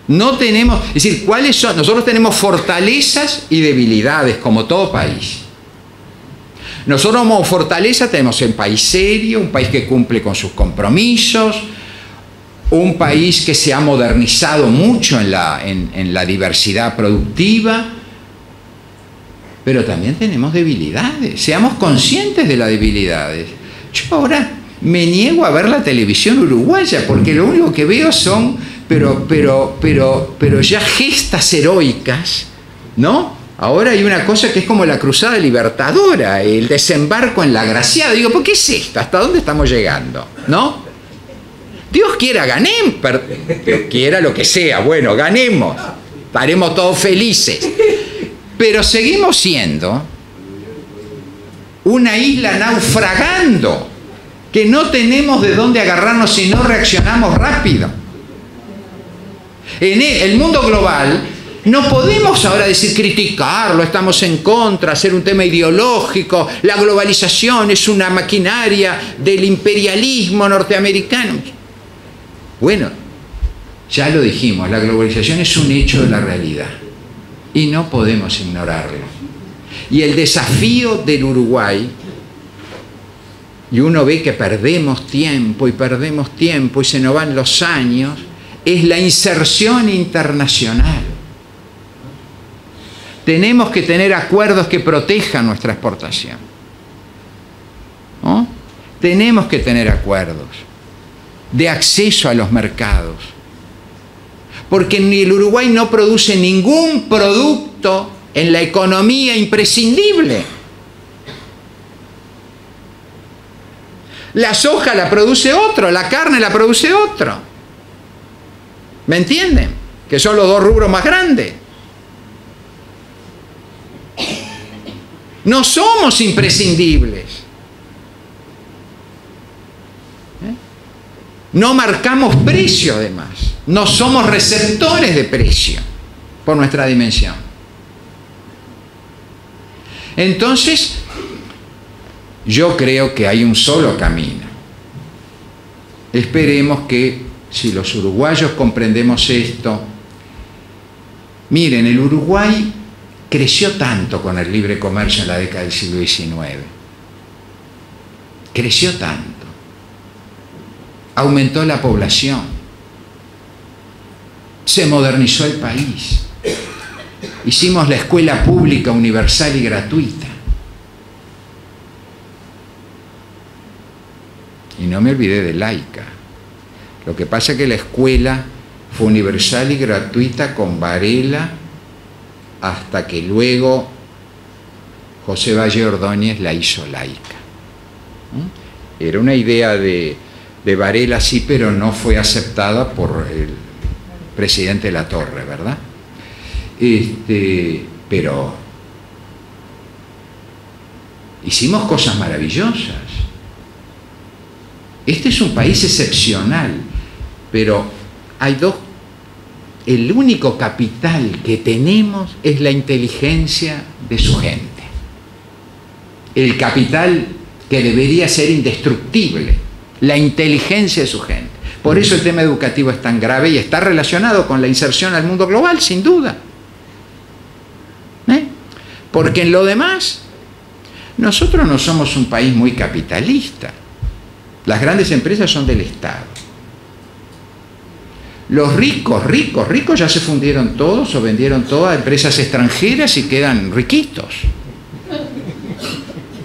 No tenemos, es decir, ¿cuáles son? Nosotros tenemos fortalezas y debilidades, como todo país. Nosotros como fortaleza tenemos un país serio, un país que cumple con sus compromisos, un país que se ha modernizado mucho en la diversidad productiva, pero también tenemos debilidades. Seamos conscientes de las debilidades. Yo ahora me niego a ver la televisión uruguaya porque lo único que veo son, pero ya gestas heroicas, ¿no? Ahora hay una cosa que es como la cruzada libertadora, el desembarco en la Graciada. Digo, ¿por qué es esto? ¿Hasta dónde estamos llegando? ¿No? Dios quiera, ganemos, quiera lo que sea, bueno, ganemos, estaremos todos felices. Pero seguimos siendo una isla naufragando, que no tenemos de dónde agarrarnos si no reaccionamos rápido. En el mundo global no podemos ahora decir criticarlo, estamos en contra, hacer un tema ideológico, la globalización es una maquinaria del imperialismo norteamericano. Bueno, ya lo dijimos, la globalización es un hecho de la realidad y no podemos ignorarlo. Y el desafío del Uruguay, y uno ve que perdemos tiempo y se nos van los años, es la inserción internacional. Tenemos que tener acuerdos que protejan nuestra exportación, ¿no? Tenemos que tener acuerdos de acceso a los mercados, porque el Uruguay no produce ningún producto en la economía imprescindible. La soja la produce otro, la carne la produce otro. ¿Me entienden? Que son los dos rubros más grandes. No somos imprescindibles. No marcamos precio, además. No somos receptores de precio por nuestra dimensión. Entonces, yo creo que hay un solo camino. Esperemos que, si los uruguayos comprendemos esto, miren, el Uruguay creció tanto con el libre comercio en la década del siglo XIX. Creció tanto. Aumentó la población. Se modernizó el país. Hicimos la escuela pública, universal y gratuita. Y no me olvidé de laica. Lo que pasa es que la escuela fue universal y gratuita con Varela, hasta que luego José Valle Ordóñez la hizo laica. Era una idea de Varela, sí, pero no fue aceptada por el presidente Latorre, ¿verdad? Pero hicimos cosas maravillosas. Este es un país excepcional, pero hay dos. El único capital que tenemos es la inteligencia de su gente. El capital que debería ser indestructible, la inteligencia de su gente. Por eso el tema educativo es tan grave y está relacionado con la inserción al mundo global, sin duda. Porque en lo demás, nosotros no somos un país muy capitalista. Las grandes empresas son del Estado. Los ricos ya se fundieron todos o vendieron todas a empresas extranjeras y quedan riquitos.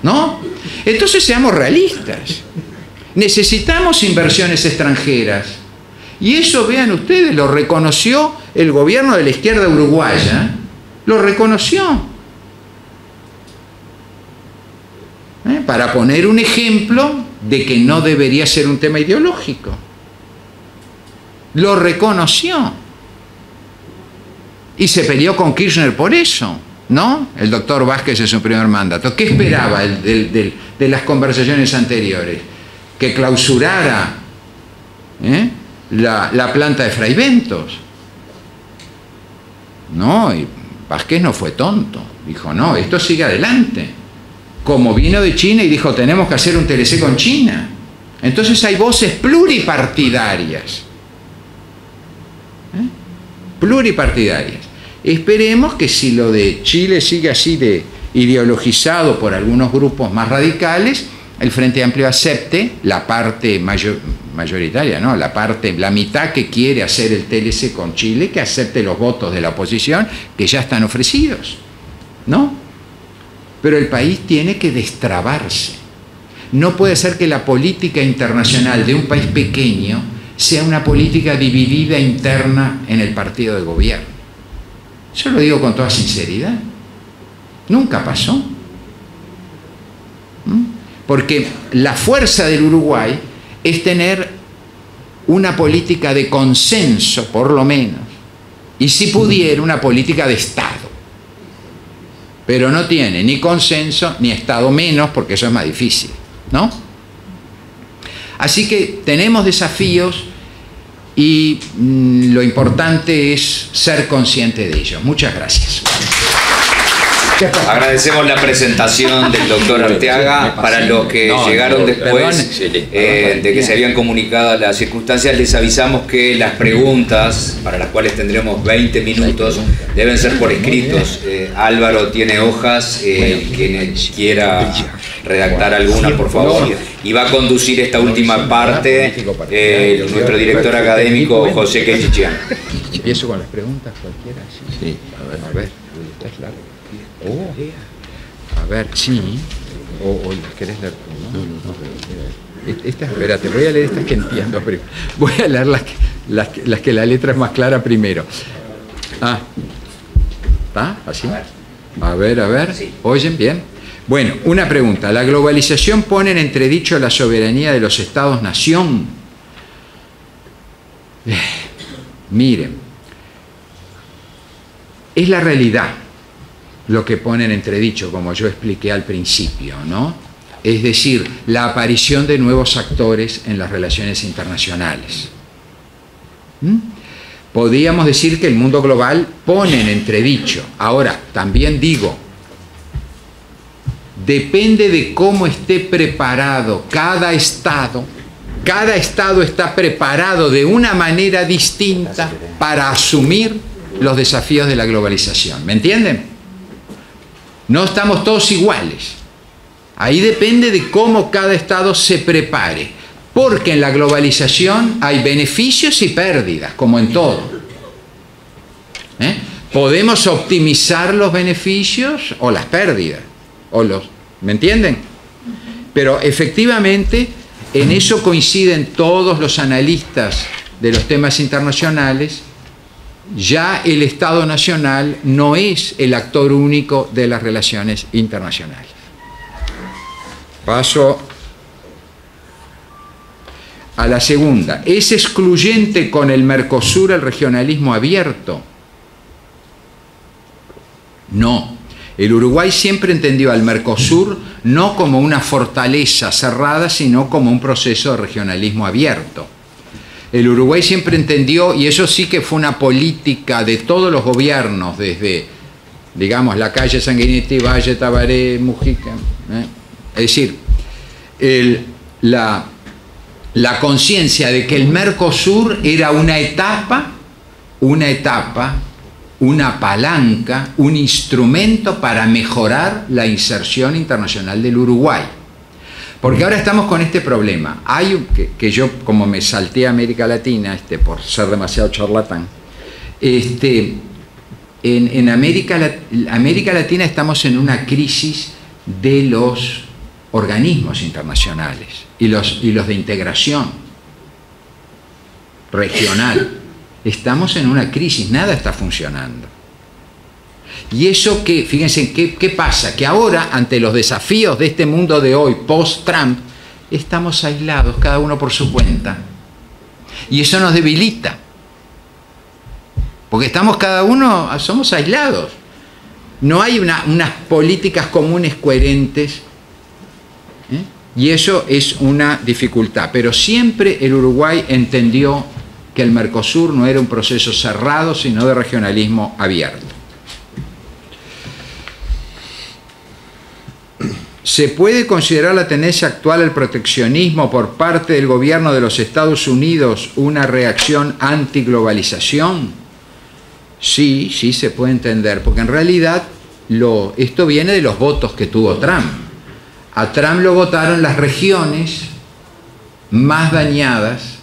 ¿No? Entonces seamos realistas. Necesitamos inversiones extranjeras. Y eso, vean ustedes, lo reconoció el gobierno de la izquierda uruguaya. Lo reconoció. Para poner un ejemplo de que no debería ser un tema ideológico. Lo reconoció. Y se peleó con Kirchner por eso, ¿no? El doctor Vázquez en su primer mandato. ¿Qué esperaba de las conversaciones anteriores? Que clausurara la planta de Fraiventos. No, y Vázquez no fue tonto. Dijo, no, esto sigue adelante. Como vino de China y dijo, tenemos que hacer un TLC con China. Entonces hay voces pluripartidarias. Pluripartidarias. Esperemos que si lo de Chile sigue así de ideologizado por algunos grupos más radicales, el Frente Amplio acepte la parte mayoritaria, ¿no? La mitad que quiere hacer el TLC con Chile, que acepte los votos de la oposición que ya están ofrecidos, ¿no? Pero el país tiene que destrabarse. No puede ser que la política internacional de un país pequeño sea una política dividida interna en el partido de gobierno. Yo lo digo con toda sinceridad. Nunca pasó. Porque la fuerza del Uruguay es tener una política de consenso, por lo menos, y si pudiera, una política de Estado. Pero no tiene ni consenso ni Estado, menos, porque eso es más difícil, ¿no? Así que tenemos desafíos y lo importante es ser consciente de ellos. Muchas gracias. Agradecemos la presentación del doctor Arteaga. Para los que llegaron después de que se habían comunicado las circunstancias, les avisamos que las preguntas, para las cuales tendremos 20 minutos, deben ser por escritos. Álvaro tiene hojas, quien quiera redactar alguna, por favor. Y va a conducir esta última parte nuestro director académico, José Quechichian. ¿Empiezo con las preguntas cualquiera? Sí. A ver. ¿Está claro? A ver, sí. O las querés leer tú, ¿no? Estas, espérate, voy a leer estas que entiendo primero. Voy a leer las que la letra es más clara primero. ¿Está? ¿Así? A ver. ¿Oyen bien? Bueno, una pregunta. ¿La globalización pone en entredicho la soberanía de los Estados-nación? Miren, es la realidad. lo que pone en entredicho, como yo expliqué al principio, ¿no? Es decir, la aparición de nuevos actores en las relaciones internacionales. Podríamos decir que el mundo global pone en entredicho. Ahora, también digo, depende de cómo esté preparado cada Estado. Cada Estado está preparado de una manera distinta para asumir los desafíos de la globalización. ¿Me entienden? No estamos todos iguales. Ahí depende de cómo cada Estado se prepare. Porque en la globalización hay beneficios y pérdidas, como en todo. Podemos optimizar los beneficios o las pérdidas. ¿Me entienden? Pero efectivamente, en eso coinciden todos los analistas de los temas internacionales. Ya el Estado Nacional no es el actor único de las relaciones internacionales. Paso a la segunda. ¿Es excluyente con el Mercosur el regionalismo abierto? No. El Uruguay siempre entendió al Mercosur no como una fortaleza cerrada, sino como un proceso de regionalismo abierto. El Uruguay siempre entendió, y eso sí que fue una política de todos los gobiernos, desde, digamos, Lacalle, Sanguinetti, Valle, Tabaré, Mujica. Es decir, la conciencia de que el Mercosur era una etapa, una palanca, un instrumento para mejorar la inserción internacional del Uruguay. Porque ahora estamos con este problema. Hay que yo, como me salté a América Latina, por ser demasiado charlatán, en América Latina estamos en una crisis de los organismos internacionales y los de integración regional. Estamos en una crisis, nada está funcionando. Y eso que, fíjense, ¿qué pasa? Que ahora, ante los desafíos de este mundo de hoy, post-Trump, estamos aislados, cada uno por su cuenta. Y eso nos debilita. Porque estamos cada uno, somos aislados. No hay unas políticas comunes coherentes. Y eso es una dificultad. Pero siempre el Uruguay entendió que el Mercosur no era un proceso cerrado, sino de regionalismo abierto. ¿Se puede considerar la tendencia actual al proteccionismo por parte del gobierno de los Estados Unidos una reacción antiglobalización? Sí, sí se puede entender, porque en realidad esto viene de los votos que tuvo Trump. A Trump lo votaron las regiones más dañadas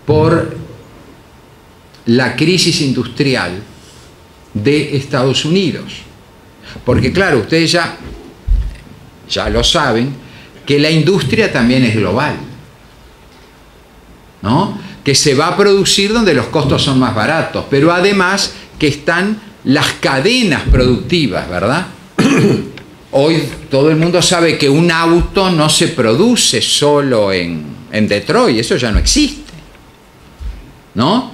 por la crisis industrial de Estados Unidos. Porque claro, ustedes ya lo saben, que la industria también es global, ¿no? Que se va a producir donde los costos son más baratos, pero además que están las cadenas productivas, ¿verdad? Hoy todo el mundo sabe que un auto no se produce solo en Detroit, eso ya no existe, ¿no?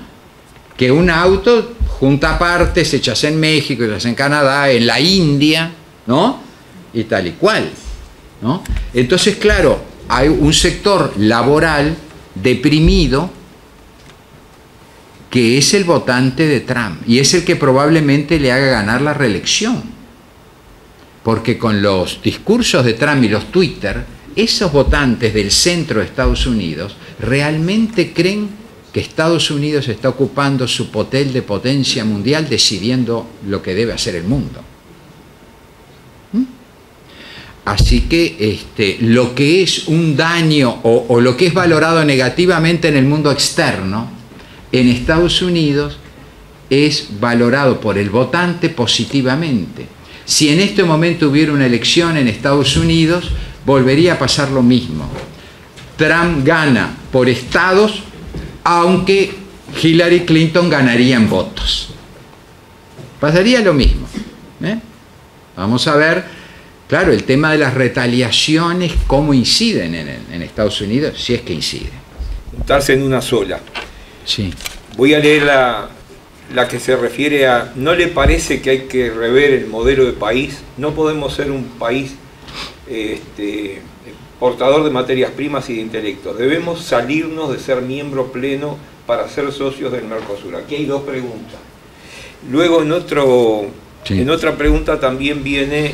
Que un auto junta partes hechas en México, hechas en Canadá, en la India, ¿no? Y tal y cual, ¿no? Entonces, claro, hay un sector laboral deprimido que es el votante de Trump y es el que probablemente le haga ganar la reelección. Porque con los discursos de Trump y los Twitter, esos votantes del centro de Estados Unidos realmente creen que Estados Unidos está ocupando su papel de potencia mundial decidiendo lo que debe hacer el mundo. Así que lo que es un daño o lo que es valorado negativamente en el mundo externo, en Estados Unidos es valorado por el votante positivamente. Si en este momento hubiera una elección en Estados Unidos, volvería a pasar lo mismo. Trump gana por estados, aunque Hillary Clinton ganaría en votos. Pasaría lo mismo. Vamos a ver. Claro, el tema de las retaliaciones, ¿cómo inciden en Estados Unidos? Si es que inciden. Juntarse en una sola. Sí. Voy a leer la que se refiere a, ¿no le parece que hay que rever el modelo de país? No podemos ser un país portador de materias primas y de intelectos. Debemos salirnos de ser miembro pleno para ser socios del Mercosur. Aquí hay dos preguntas. Luego en otra pregunta también viene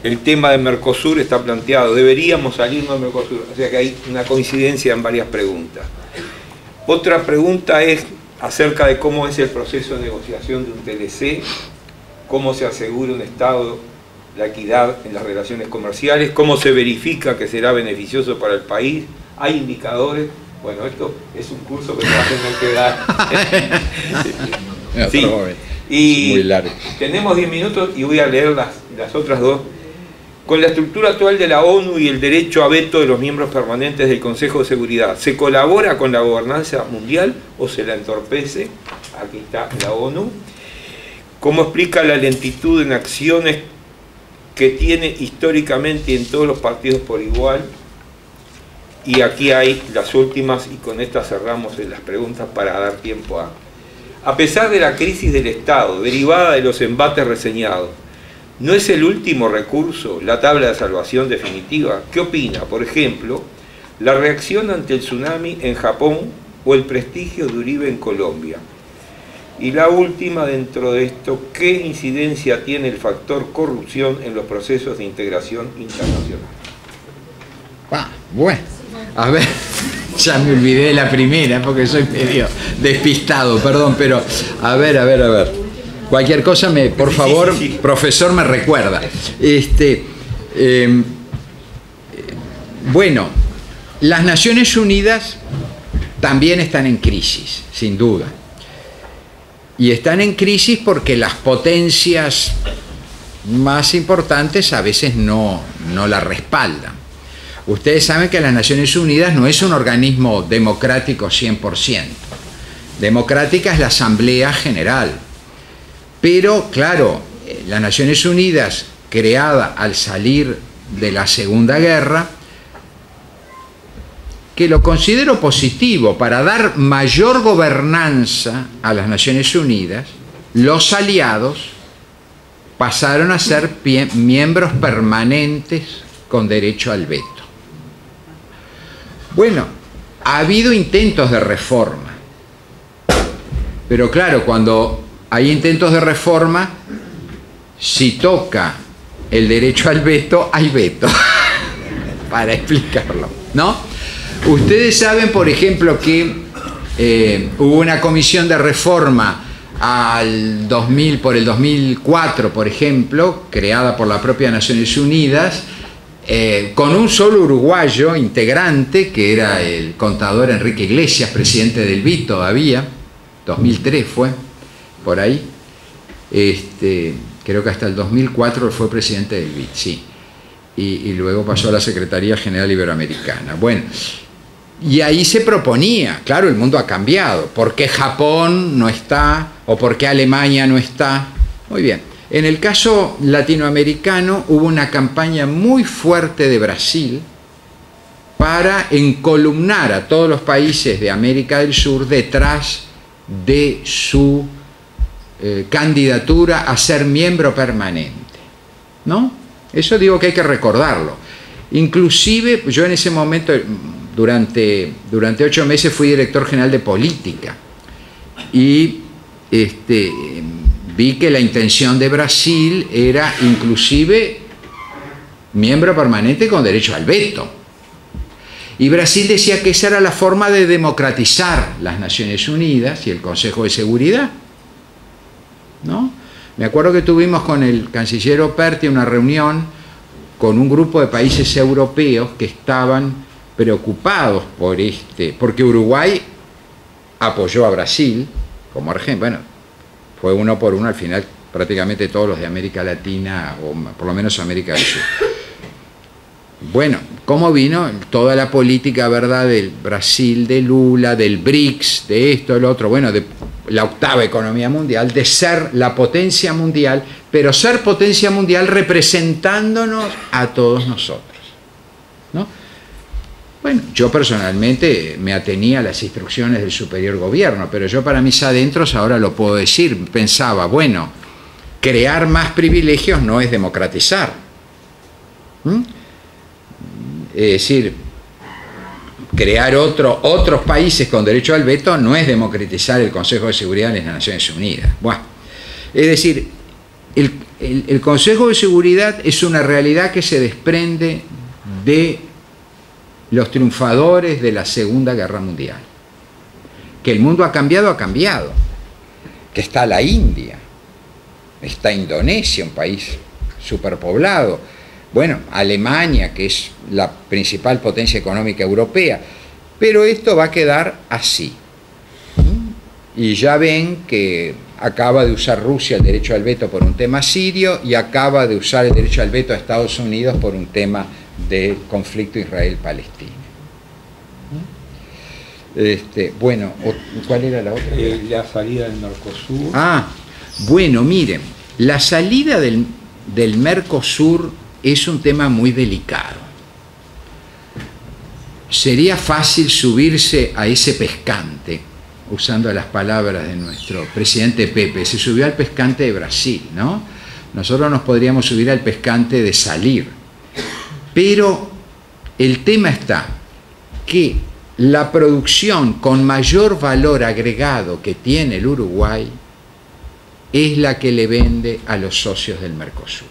el tema de Mercosur, está planteado, deberíamos salirnos del Mercosur, o sea que hay una coincidencia en varias preguntas. Otra pregunta es acerca de cómo es el proceso de negociación de un TLC, cómo se asegura un Estado la equidad en las relaciones comerciales, cómo se verifica que será beneficioso para el país, hay indicadores. Bueno, esto es un curso que se va a tener que dar. Sí. Y muy largo. Tenemos 10 minutos y voy a leer las otras dos. Con la estructura actual de la ONU y el derecho a veto de los miembros permanentes del Consejo de Seguridad, ¿se colabora con la gobernanza mundial o se la entorpece? Aquí está la ONU. ¿Cómo explica la lentitud en acciones que tiene históricamente en todos los partidos por igual? Y aquí hay las últimas, y con estas cerramos las preguntas para dar tiempo a pesar de la crisis del Estado, derivada de los embates reseñados, ¿no es el último recurso la tabla de salvación definitiva? ¿Qué opina, por ejemplo, la reacción ante el tsunami en Japón o el prestigio de Uribe en Colombia? Y la última dentro de esto, ¿qué incidencia tiene el factor corrupción en los procesos de integración internacional? Bueno, a ver, ya me olvidé de la primera porque soy medio despistado, perdón, pero a ver. Cualquier cosa, por favor, sí. Profesor, me recuerda. Bueno, las Naciones Unidas también están en crisis, sin duda. Y están en crisis porque las potencias más importantes a veces no la respaldan. Ustedes saben que las Naciones Unidas no es un organismo democrático 100%. Democrática es la Asamblea General. Pero, claro, las Naciones Unidas, creada al salir de la Segunda Guerra, que lo considero positivo para dar mayor gobernanza a las Naciones Unidas, los aliados pasaron a ser miembros permanentes con derecho al veto. Bueno, ha habido intentos de reforma, pero claro, cuando hay intentos de reforma, si toca el derecho al veto, hay veto, para explicarlo, ¿no? Ustedes saben, por ejemplo, que hubo una comisión de reforma por el 2004, por ejemplo, creada por la propia Naciones Unidas, con un solo uruguayo integrante, que era el contador Enrique Iglesias, presidente del BID todavía, 2003 fue, por ahí, creo que hasta el 2004 fue presidente del BID, sí, y luego pasó a la Secretaría General Iberoamericana. Bueno, y ahí se proponía, claro, el mundo ha cambiado, ¿por qué Japón no está? ¿O por qué Alemania no está? Muy bien, en el caso latinoamericano hubo una campaña muy fuerte de Brasil para encolumnar a todos los países de América del Sur detrás de su candidatura a ser miembro permanente, ¿no? Eso digo que hay que recordarlo. Inclusive yo en ese momento, durante 8 meses fui director general de política y vi que la intención de Brasil era inclusive miembro permanente con derecho al veto. Y Brasil decía que esa era la forma de democratizar las Naciones Unidas y el Consejo de Seguridad, ¿no? Me acuerdo que tuvimos con el canciller Operti una reunión con un grupo de países europeos que estaban preocupados porque Uruguay apoyó a Brasil, como Argentina, bueno, fue 1 por 1 al final prácticamente todos los de América Latina, o por lo menos América del Sur. Bueno, ¿cómo vino toda la política, verdad, del Brasil, de Lula, del BRICS, de esto, del otro, bueno, de la 8ª economía mundial, de ser la potencia mundial, pero ser potencia mundial representándonos a todos nosotros, ¿no? Bueno, yo personalmente me atenía a las instrucciones del superior gobierno, pero yo para mis adentros ahora lo puedo decir, pensaba, bueno, crear más privilegios no es democratizar. Es decir, crear otros países con derecho al veto no es democratizar el Consejo de Seguridad de las Naciones Unidas. Bueno, es decir, el Consejo de Seguridad es una realidad que se desprende de los triunfadores de la Segunda Guerra Mundial. Que el mundo ha cambiado, que está la India, está Indonesia, un país superpoblado, bueno, Alemania, que es la principal potencia económica europea, pero esto va a quedar así. Y ya ven que acaba de usar Rusia el derecho al veto por un tema sirio y acaba de usar el derecho al veto a Estados Unidos por un tema del conflicto Israel-Palestina. Bueno, ¿cuál era la otra? La salida del Mercosur. Bueno, miren, la salida del Mercosur es un tema muy delicado. Sería fácil subirse a ese pescante, usando las palabras de nuestro presidente Pepe, se subió al pescante de Brasil, ¿no? Nosotros nos podríamos subir al pescante de salir. Pero el tema está que la producción con mayor valor agregado que tiene el Uruguay es la que le vende a los socios del Mercosur.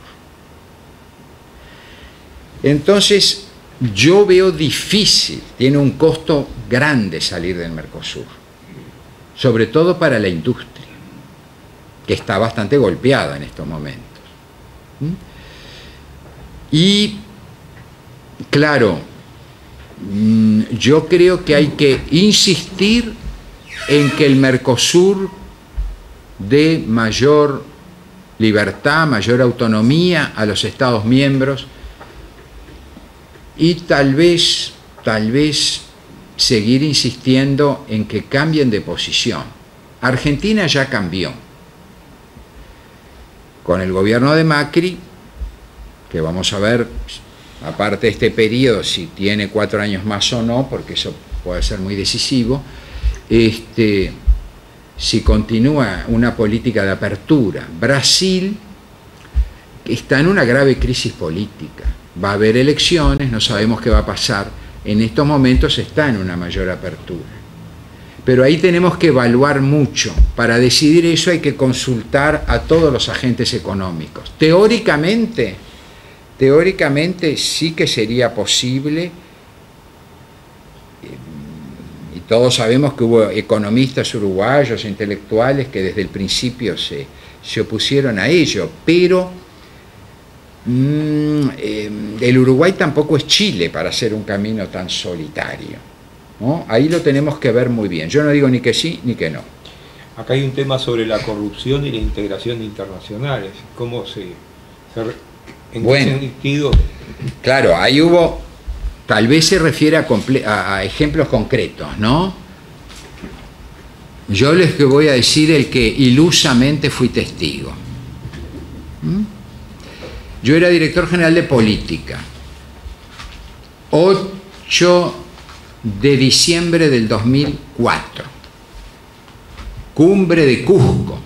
Entonces, yo veo difícil, tiene un costo grande salir del Mercosur, sobre todo para la industria, que está bastante golpeada en estos momentos. Y, claro, yo creo que hay que insistir en que el Mercosur dé mayor libertad, mayor autonomía a los Estados miembros y tal vez seguir insistiendo en que cambien de posición. Argentina ya cambió. Con el gobierno de Macri, que vamos a ver, aparte de este periodo, si tiene 4 años más o no, porque eso puede ser muy decisivo, si continúa una política de apertura. Brasil está en una grave crisis política. Va a haber elecciones, no sabemos qué va a pasar. En estos momentos está en una mayor apertura. Pero ahí tenemos que evaluar mucho. Para decidir eso hay que consultar a todos los agentes económicos. Teóricamente sí que sería posible, y todos sabemos que hubo economistas uruguayos, intelectuales, que desde el principio se opusieron a ello, pero el Uruguay tampoco es Chile para hacer un camino tan solitario, ¿no? Ahí lo tenemos que ver muy bien. Yo no digo ni que sí ni que no. Acá hay un tema sobre la corrupción y la integración internacionales. ¿Cómo en bueno, qué sentido? Claro, ahí hubo, tal vez se refiere a ejemplos concretos, ¿no? Yo les voy a decir el que ilusamente fui testigo. Yo era director general de política. 8 de diciembre del 2004. Cumbre de Cusco,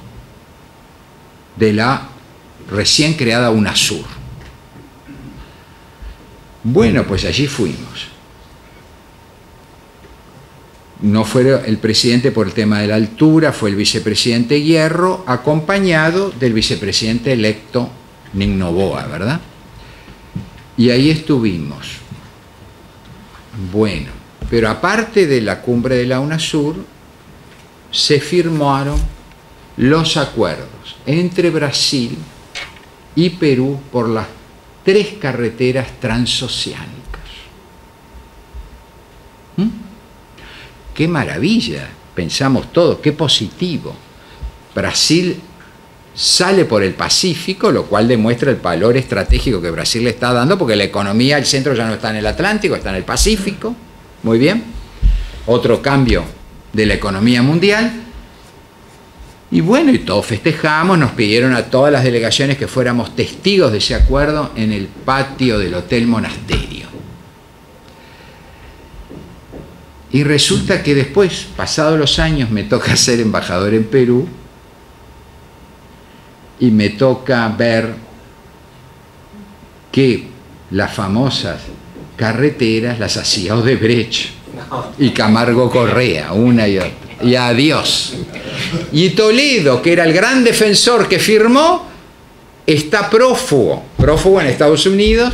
de la recién creada UNASUR. Bueno, pues allí fuimos. No fue el presidente por el tema de la altura, fue el vicepresidente Hierro, acompañado del vicepresidente electo Noboa, ¿verdad? Y ahí estuvimos. Bueno, pero aparte de la cumbre de la UNASUR, se firmaron los acuerdos entre Brasil y Perú por las 3 carreteras transoceánicas. ¡Qué maravilla! Pensamos todos, qué positivo. Brasil sale por el Pacífico, lo cual demuestra el valor estratégico que Brasil le está dando, porque la economía, el centro ya no está en el Atlántico, está en el Pacífico. Muy bien. Otro cambio de la economía mundial. Y bueno, y todos festejamos, nos pidieron a todas las delegaciones que fuéramos testigos de ese acuerdo en el patio del Hotel Monasterio. Y resulta que después, pasados los años, me toca ser embajador en Perú y me toca ver que las famosas carreteras las hacía Odebrecht y Camargo Correa, una y otra. Y adiós. Y Toledo, que era el gran defensor que firmó, está prófugo en Estados Unidos,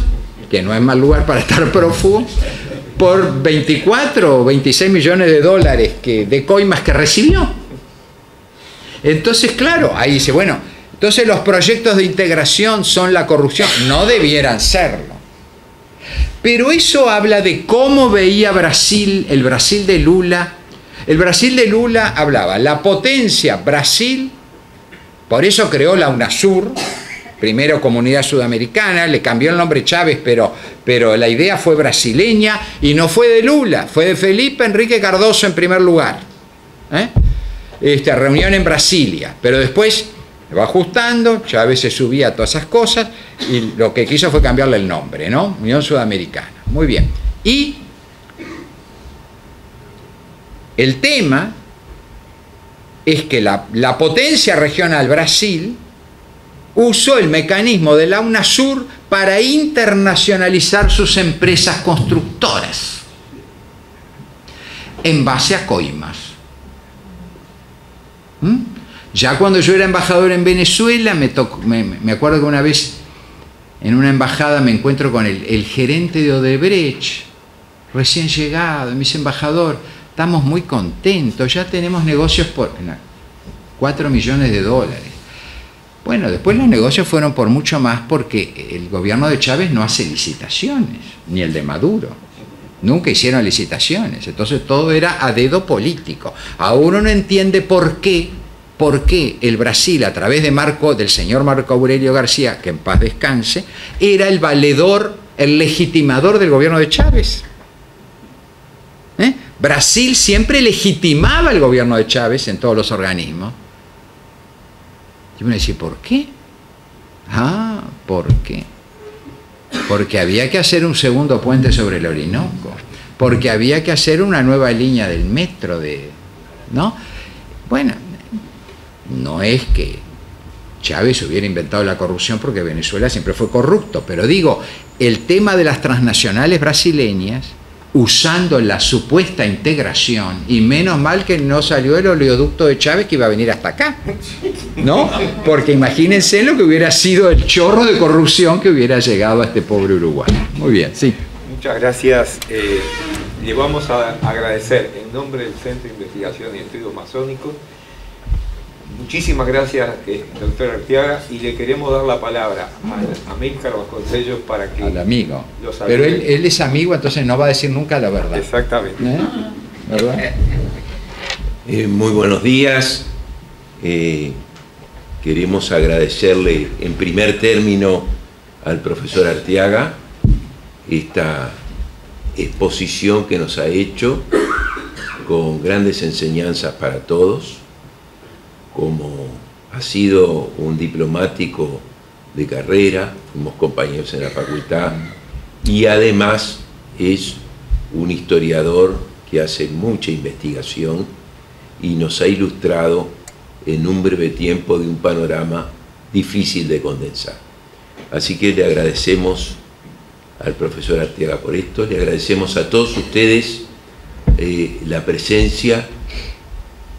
que no es mal lugar para estar prófugo, por 24 o 26 millones de dólares de coimas que recibió. Entonces, claro, ahí dice, bueno, entonces los proyectos de integración son la corrupción. No debieran serlo. Pero eso habla de cómo veía Brasil, el Brasil de Lula. El Brasil de Lula hablaba, la potencia Brasil, por eso creó la UNASUR, primero Comunidad Sudamericana, le cambió el nombre Chávez, pero la idea fue brasileña y no fue de Lula, fue de Felipe Enrique Cardoso en primer lugar. Reunión en Brasilia, pero después va ajustando, Chávez se subía a todas esas cosas y lo que quiso fue cambiarle el nombre, ¿no? Unión Sudamericana. Muy bien. Y el tema es que la potencia regional Brasil usó el mecanismo de la UNASUR para internacionalizar sus empresas constructoras en base a coimas. Ya cuando yo era embajador en Venezuela, me acuerdo que una vez en una embajada me encuentro con el gerente de Odebrecht, recién llegado, y me dice, embajador, estamos muy contentos, ya tenemos negocios por 4 millones de dólares. Bueno, después los negocios fueron por mucho más porque el gobierno de Chávez no hace licitaciones, ni el de Maduro. Nunca hicieron licitaciones, entonces todo era a dedo político. Ahora uno no entiende por qué el Brasil, a través del señor Marco Aurelio García, que en paz descanse, era el valedor, el legitimador del gobierno de Chávez. Brasil siempre legitimaba el gobierno de Chávez en todos los organismos. Y uno dice, ¿por qué? ¿Por qué? Porque había que hacer un segundo puente sobre el Orinoco, porque había que hacer una nueva línea del metro, ¿no? Bueno, no es que Chávez hubiera inventado la corrupción porque Venezuela siempre fue corrupto, pero digo, el tema de las transnacionales brasileñas, usando la supuesta integración, y menos mal que no salió el oleoducto de Chávez que iba a venir hasta acá, ¿no? Porque imagínense lo que hubiera sido el chorro de corrupción que hubiera llegado a este pobre Uruguay. Muy bien, sí. Muchas gracias. Le vamos a agradecer en nombre del Centro de Investigación y Estudios Masónicos. Muchísimas gracias, doctor Arteaga, y le queremos dar la palabra a Amílcar Vasconcellos para que... Al amigo. Pero él es amigo, entonces no va a decir nunca la verdad. Exactamente. ¿Verdad? Muy buenos días. Queremos agradecerle en primer término al profesor Arteaga esta exposición que nos ha hecho con grandes enseñanzas para todos. Como ha sido un diplomático de carrera, fuimos compañeros en la facultad, y además es un historiador que hace mucha investigación y nos ha ilustrado en un breve tiempo de un panorama difícil de condensar. Así que le agradecemos al profesor Arteaga por esto, le agradecemos a todos ustedes la presencia,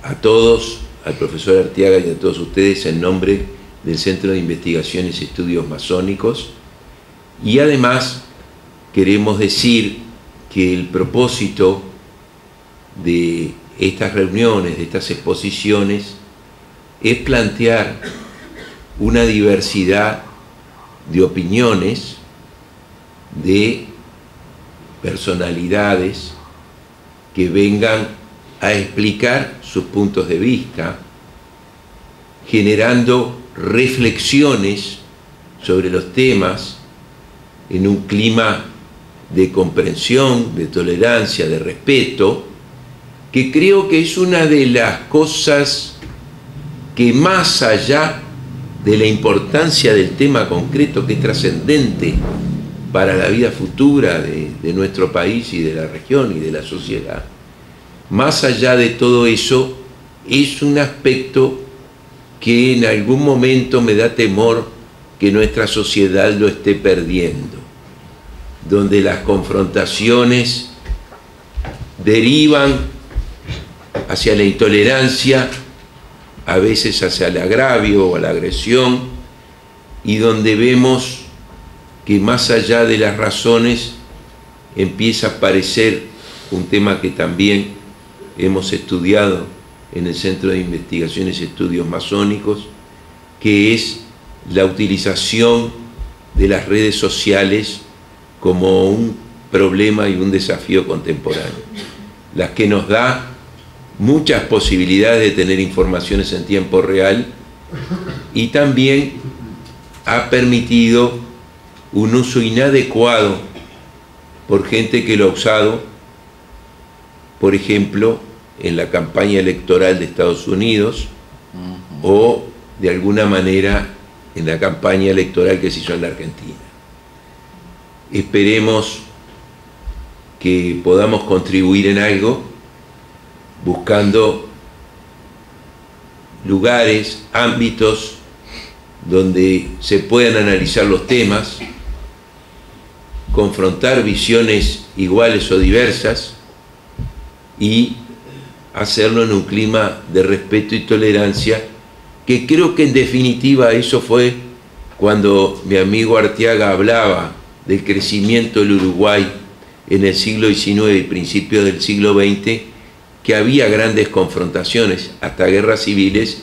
a todos, al profesor Arteaga y a todos ustedes en nombre del Centro de Investigaciones y Estudios Masónicos. Y además queremos decir que el propósito de estas reuniones, de estas exposiciones, es plantear una diversidad de opiniones, de personalidades que vengan a explicar sus puntos de vista, generando reflexiones sobre los temas en un clima de comprensión, de tolerancia, de respeto, que creo que es una de las cosas que, más allá de la importancia del tema concreto, que es trascendente para la vida futura de nuestro país y de la región y de la sociedad, más allá de todo eso, es un aspecto que en algún momento me da temor que nuestra sociedad lo esté perdiendo, donde las confrontaciones derivan hacia la intolerancia, a veces hacia el agravio o la agresión, y donde vemos que más allá de las razones empieza a aparecer un tema que también hemos estudiado en el Centro de Investigaciones y Estudios Masónicos, que es la utilización de las redes sociales como un problema y un desafío contemporáneo, las que nos da muchas posibilidades de tener informaciones en tiempo real y también ha permitido un uso inadecuado por gente que lo ha usado, por ejemplo, en la campaña electoral de Estados Unidos o de alguna manera en la campaña electoral que se hizo en la Argentina. Esperemos que podamos contribuir en algo buscando lugares, ámbitos donde se puedan analizar los temas, confrontar visiones iguales o diversas y hacerlo en un clima de respeto y tolerancia, que creo que en definitiva eso fue cuando mi amigo Arteaga hablaba del crecimiento del Uruguay en el siglo XIX y principios del siglo XX, que había grandes confrontaciones, hasta guerras civiles,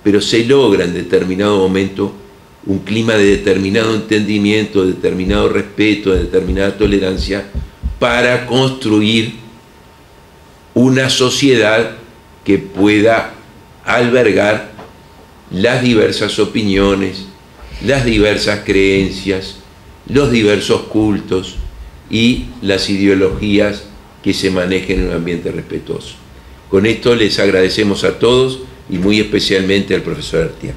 pero se logra en determinado momento un clima de determinado entendimiento, de determinado respeto, de determinada tolerancia, para construir una sociedad que pueda albergar las diversas opiniones, las diversas creencias, los diversos cultos y las ideologías que se manejen en un ambiente respetuoso. Con esto les agradecemos a todos y muy especialmente al profesor Arteaga.